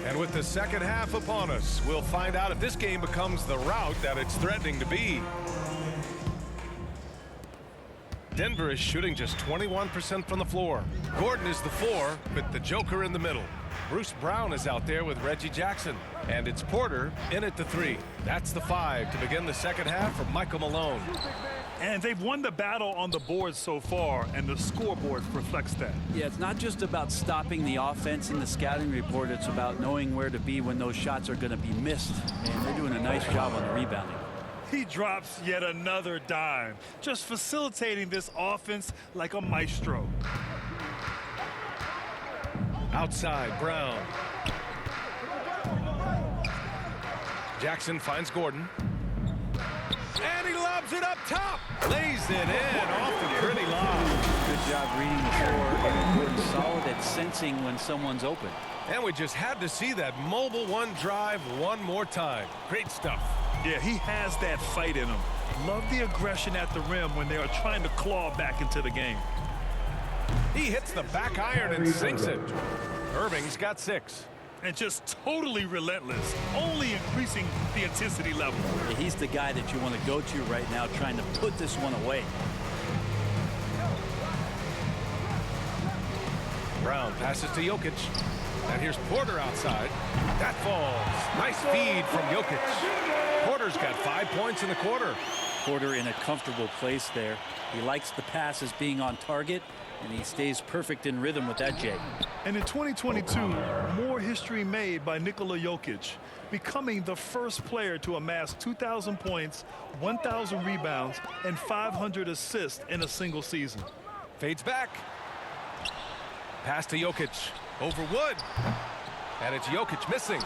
And with the second half upon us, we'll find out if this game becomes the rout that it's threatening to be. Denver is shooting just 21% from the floor. Gordon is the 4, with the Joker in the middle. Bruce Brown is out there with Reggie Jackson. And it's Porter in at the 3. That's the 5 to begin the second half for Michael Malone. And they've won the battle on the board so far, and the scoreboard reflects that. Yeah, it's not just about stopping the offense in the scouting report. It's about knowing where to be when those shots are going to be missed. And they're doing a nice job on the rebounding. He drops yet another dime, just facilitating this offense like a maestro. Outside, Brown. Jackson finds Gordon. And he lobs it up top. Lays it in off the pretty lob. Good job reading the floor. And Gordon's solid at sensing when someone's open. And we just had to see that mobile one drive one more time. Great stuff. Yeah, he has that fight in him. Love the aggression at the rim when they are trying to claw back into the game. He hits the back iron and sinks it. Irving's got 6. And just totally relentless, only increasing the intensity level. Yeah, he's the guy that you want to go to right now, trying to put this one away. Brown passes to Jokic. And here's Porter outside. That falls. Nice feed from Jokic. Porter's got 5 points in the quarter. Porter in a comfortable place there. He likes the passes being on target, and he stays perfect in rhythm with that, Jay. And in 2022, more history made by Nikola Jokic, becoming the first player to amass 2,000 points, 1,000 rebounds, and 500 assists in a single season. Fades back. Pass to Jokic. Over Wood. And it's Jokic missing.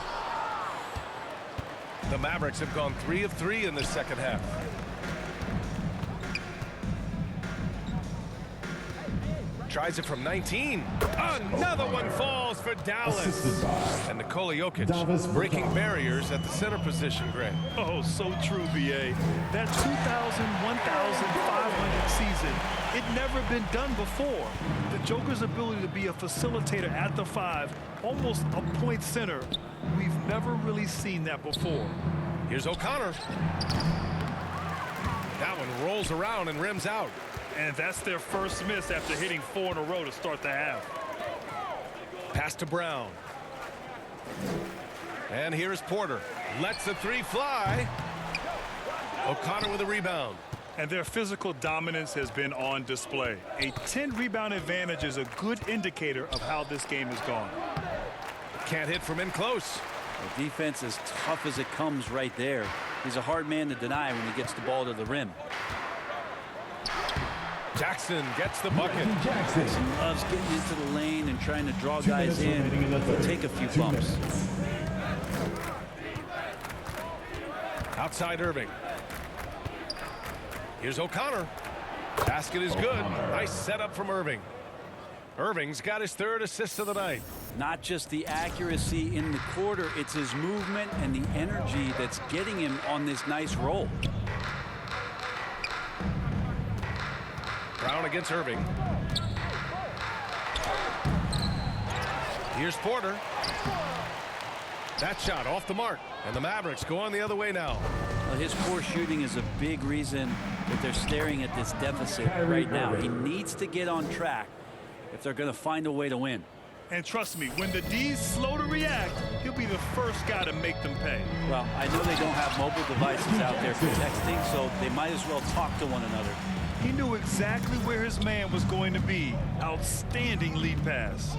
The Mavericks have gone 3 of 3 in the second half. Tries it from 19. Another one falls for Dallas. And Nikola Jokic breaking barriers at the center position, Greg. Oh, so true, BA. That 2,000, 1,500 season, it never been done before. The Joker's ability to be a facilitator at the 5, almost a point center, we've never really seen that before. Here's O'Connor. That one rolls around and rims out. And that's their first miss after hitting 4 in a row to start the half. Pass to Brown. And here's Porter. Lets the 3 fly. O'Connor with a rebound. And their physical dominance has been on display. A 10-rebound advantage is a good indicator of how this game has gone. Can't hit from in close. The defense is tough as it comes right there. He's a hard man to deny when he gets the ball to the rim. Jackson gets the bucket. Jackson loves getting into the lane and trying to draw guys in. He'll take a few bumps. Outside Irving. Here's O'Connor. Basket is good. Nice setup from Irving. Irving's got his 3rd assist of the night. Not just the accuracy in the quarter, it's his movement and the energy that's getting him on this nice roll. Brown against Irving. Here's Porter. That shot off the mark. And the Mavericks go on the other way now. Well, his poor shooting is a big reason that they're staring at this deficit right now. He needs to get on track if they're going to find a way to win. And trust me, when the D's slow to react, he'll be the first guy to make them pay. Well, I know they don't have mobile devices out there for texting, so they might as well talk to one another. He knew exactly where his man was going to be. Outstanding lead pass.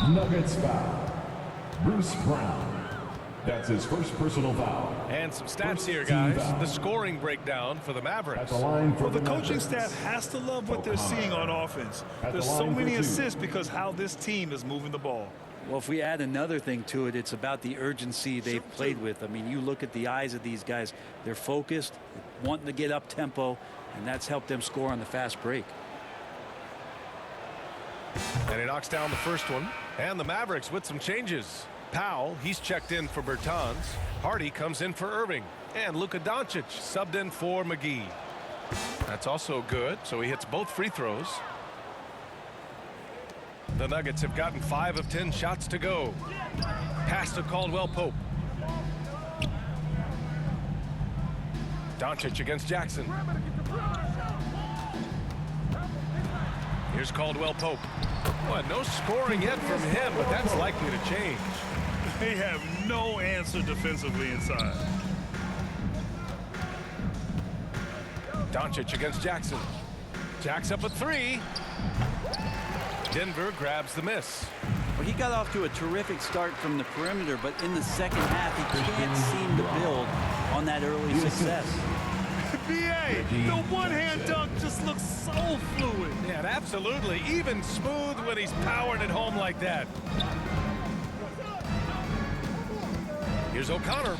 Nuggets foul. Bruce Brown. That's his first personal foul. And some stats here, guys. The scoring breakdown for the Mavericks. Well, the coaching staff has to love what they're seeing on offense. There's so many assists because how this team is moving the ball. Well, if we add another thing to it, it's about the urgency they've played with. I mean, you look at the eyes of these guys. They're focused, wanting to get up tempo, and that's helped them score on the fast break. And he knocks down the first one. And the Mavericks with some changes. Powell, he's checked in for Bertans. Hardy comes in for Irving. And Luka Doncic subbed in for McGee. That's also good, so he hits both free throws. The Nuggets have gotten 5 of 10 shots to go. Pass to Caldwell Pope. Doncic against Jackson. Here's Caldwell Pope. Well, no scoring yet from him, but that's likely to change. They have no answer defensively inside. Doncic against Jackson. Jack's up a three. Denver grabs the miss. Well, he got off to a terrific start from the perimeter, but in the second half, he can't seem to build on that early success. BA, the one-hand dunk just looks so fluid. Yeah, and absolutely. Even smooth when he's powering it home like that. Here's O'Connor.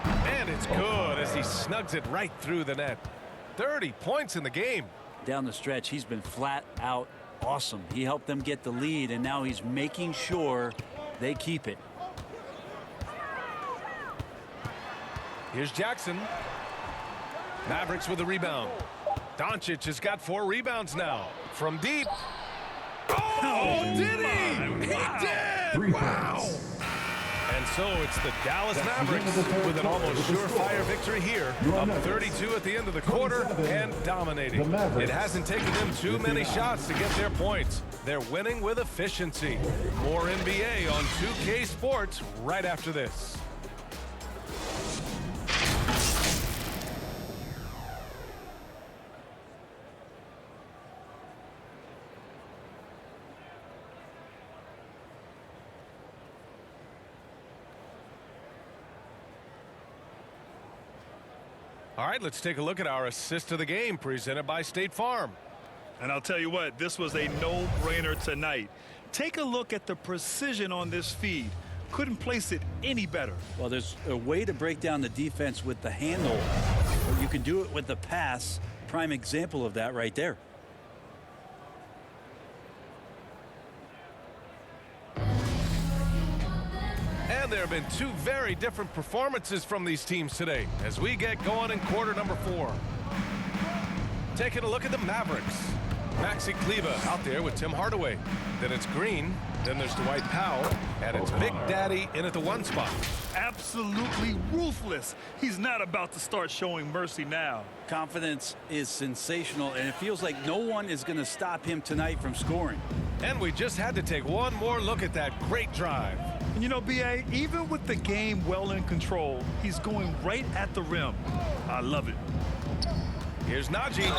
And it's good as he snugs it right through the net. 30 points in the game. Down the stretch, he's been flat out awesome. He helped them get the lead, and now he's making sure they keep it. Here's Jackson. Mavericks with a rebound. Doncic has got 4 rebounds now. From deep. Oh, did he? He did! Wow! And so it's the Dallas Mavericks with an almost surefire victory here. Up 32 at the end of the quarter and dominating. It hasn't taken them too many shots to get their points. They're winning with efficiency. More NBA on 2K Sports right after this. All right, let's take a look at our assist of the game presented by State Farm. And I'll tell you what, this was a no-brainer tonight. Take a look at the precision on this feed. Couldn't place it any better. Well, there's a way to break down the defense with the handle, or you can do it with the pass. Prime example of that right there. And there have been 2 very different performances from these teams today as we get going in quarter number 4. Taking a look at the Mavericks. Maxi Kleber out there with Tim Hardaway. Then it's Green. Then there's Dwight Powell. And it's Big Daddy in at the 1 spot. Absolutely ruthless. He's not about to start showing mercy now. Confidence is sensational, and it feels like no one is going to stop him tonight from scoring. And we just had to take one more look at that great drive. And you know, BA, even with the game well in control, he's going right at the rim. I love it. Here's Najee.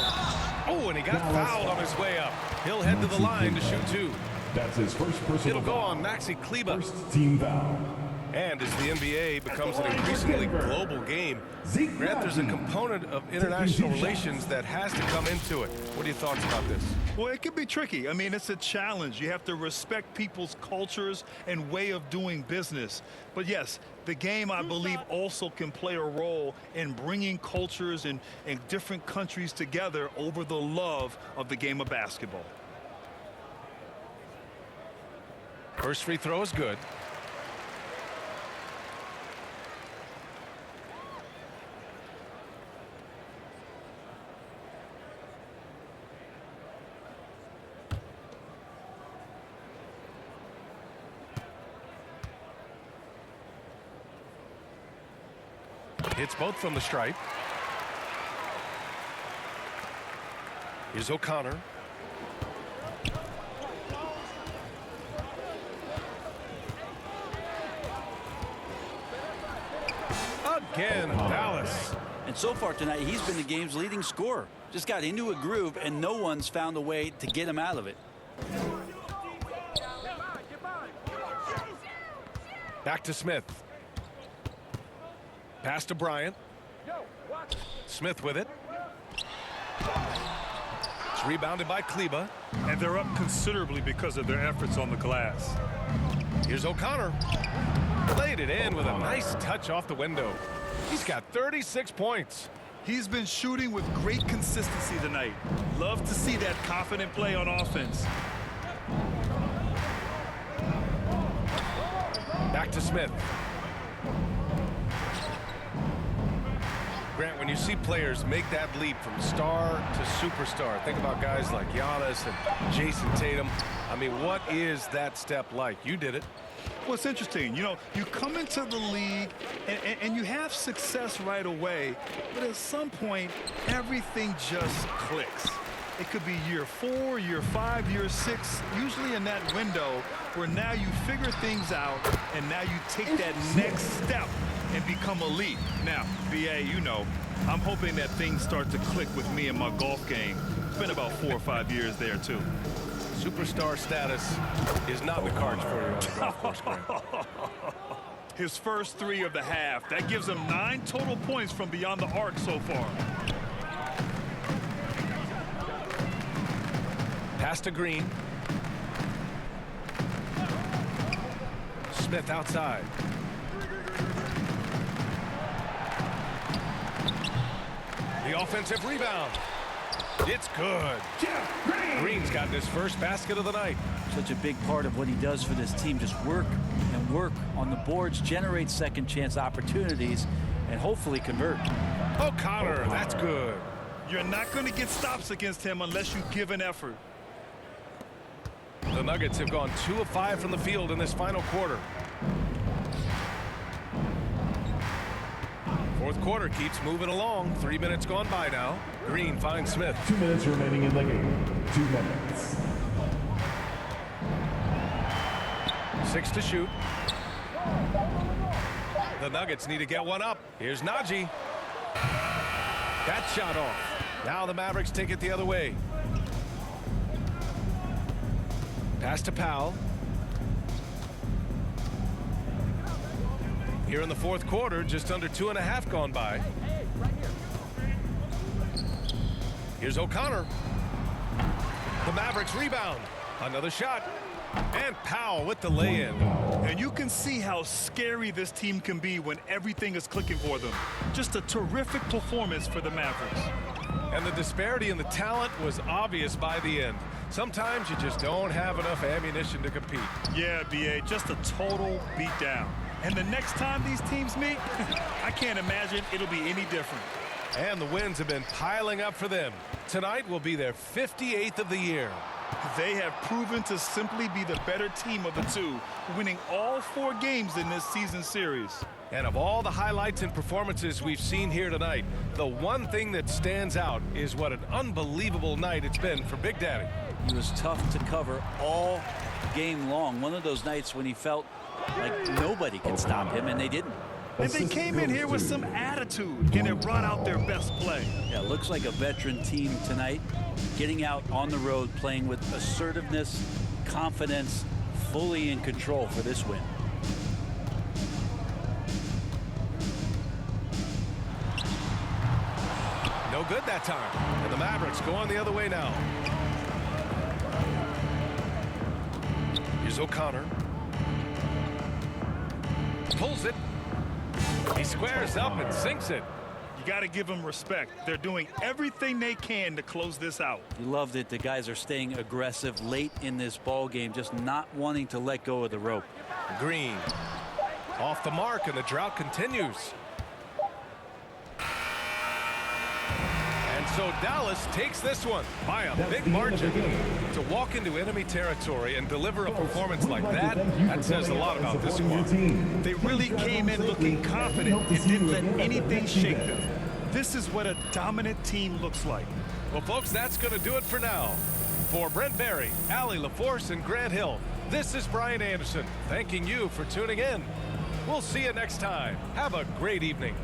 Oh, and he got fouled on his way up. He'll head to the line to shoot 2. That's his first personal It'll go on Maxi Kleber. First team foul. And as the NBA becomes an increasingly global game, Grant, there's a component of international relations that has to come into it. What are your thoughts about this? Well, it can be tricky. I mean, it's a challenge. You have to respect people's cultures and way of doing business. But yes, the game, I believe, also can play a role in bringing cultures and different countries together over the love of the game of basketball. First free throw is good. Hits both from the stripe. Here's O'Connor. Again, Dallas. And so far tonight, he's been the game's leading scorer. Just got into a groove, and no one's found a way to get him out of it. Back to Smith. Pass to Bryant. Smith with it. It's rebounded by Kleber. And they're up considerably because of their efforts on the glass. Here's O'Connor. Played it in with a nice touch off the window. He's got 36 points. He's been shooting with great consistency tonight. Love to see that confident play on offense. Back to Smith. Grant, when you see players make that leap from star to superstar, think about guys like Giannis and Jason Tatum. I mean, what is that step like? You did it. Well, it's interesting. You know, you come into the league and you have success right away, but at some point, everything just clicks. It could be year 4, year 5, year 6, usually in that window where now you figure things out and now you take that next step and become elite. Now, BA, you know, I'm hoping that things start to click with me in my golf game. It's been about 4 or 5 years there, too. Superstar status is not in the cards for you on the golf course, Grant. His first 3 of the half. That gives him 9 total points from beyond the arc so far. Pass to Green. Smith outside. The offensive rebound. It's good. Green's got his first basket of the night. Such a big part of what he does for this team. Just work and work on the boards, generate second chance opportunities, and hopefully convert. O'Connor, that's good. You're not going to get stops against him unless you give an effort. The Nuggets have gone 2 of 5 from the field in this final quarter. Fourth quarter keeps moving along. 3 minutes gone by now. Green finds Smith. 2 minutes remaining in the game. 2 minutes. 6 to shoot. The Nuggets need to get one up. Here's Najee. That shot off. Now the Mavericks take it the other way. Pass to Powell. Here in the fourth quarter, just under 2.5 gone by. Here's O'Connor. The Mavericks rebound. Another shot. And Powell with the lay-in. And you can see how scary this team can be when everything is clicking for them. Just a terrific performance for the Mavericks. And the disparity in the talent was obvious by the end. Sometimes you just don't have enough ammunition to compete. Yeah, BA, just a total beatdown. And the next time these teams meet, I can't imagine it'll be any different. And the wins have been piling up for them. Tonight will be their 58th of the year. They have proven to simply be the better team of the two, winning all 4 games in this season series. And of all the highlights and performances we've seen here tonight, the one thing that stands out is what an unbelievable night it's been for Big Daddy. He was tough to cover all game long. One of those nights when he felt like nobody could stop him, and they didn't. And they came in here with some attitude, and it brought out their best play. Yeah, looks like a veteran team tonight, getting out on the road, playing with assertiveness, confidence, fully in control for this win. No good that time. And the Mavericks going the other way now. Here's O'Connor. Pulls it. He squares up and sinks it. You got to give them respect. They're doing everything they can to close this out. You love that the guys are staying aggressive late in this ball game, just not wanting to let go of the rope. Green off the mark, and the drought continues. And so Dallas takes this one by a big margin. To walk into enemy territory and deliver a performance like that, that says a lot about this squad. They really came in looking confident and didn't let anything shake them. This is what a dominant team looks like. Well, folks, that's going to do it for now. For Brent Barry, Allie LaForce, and Grant Hill, this is Brian Anderson, thanking you for tuning in. We'll see you next time. Have a great evening.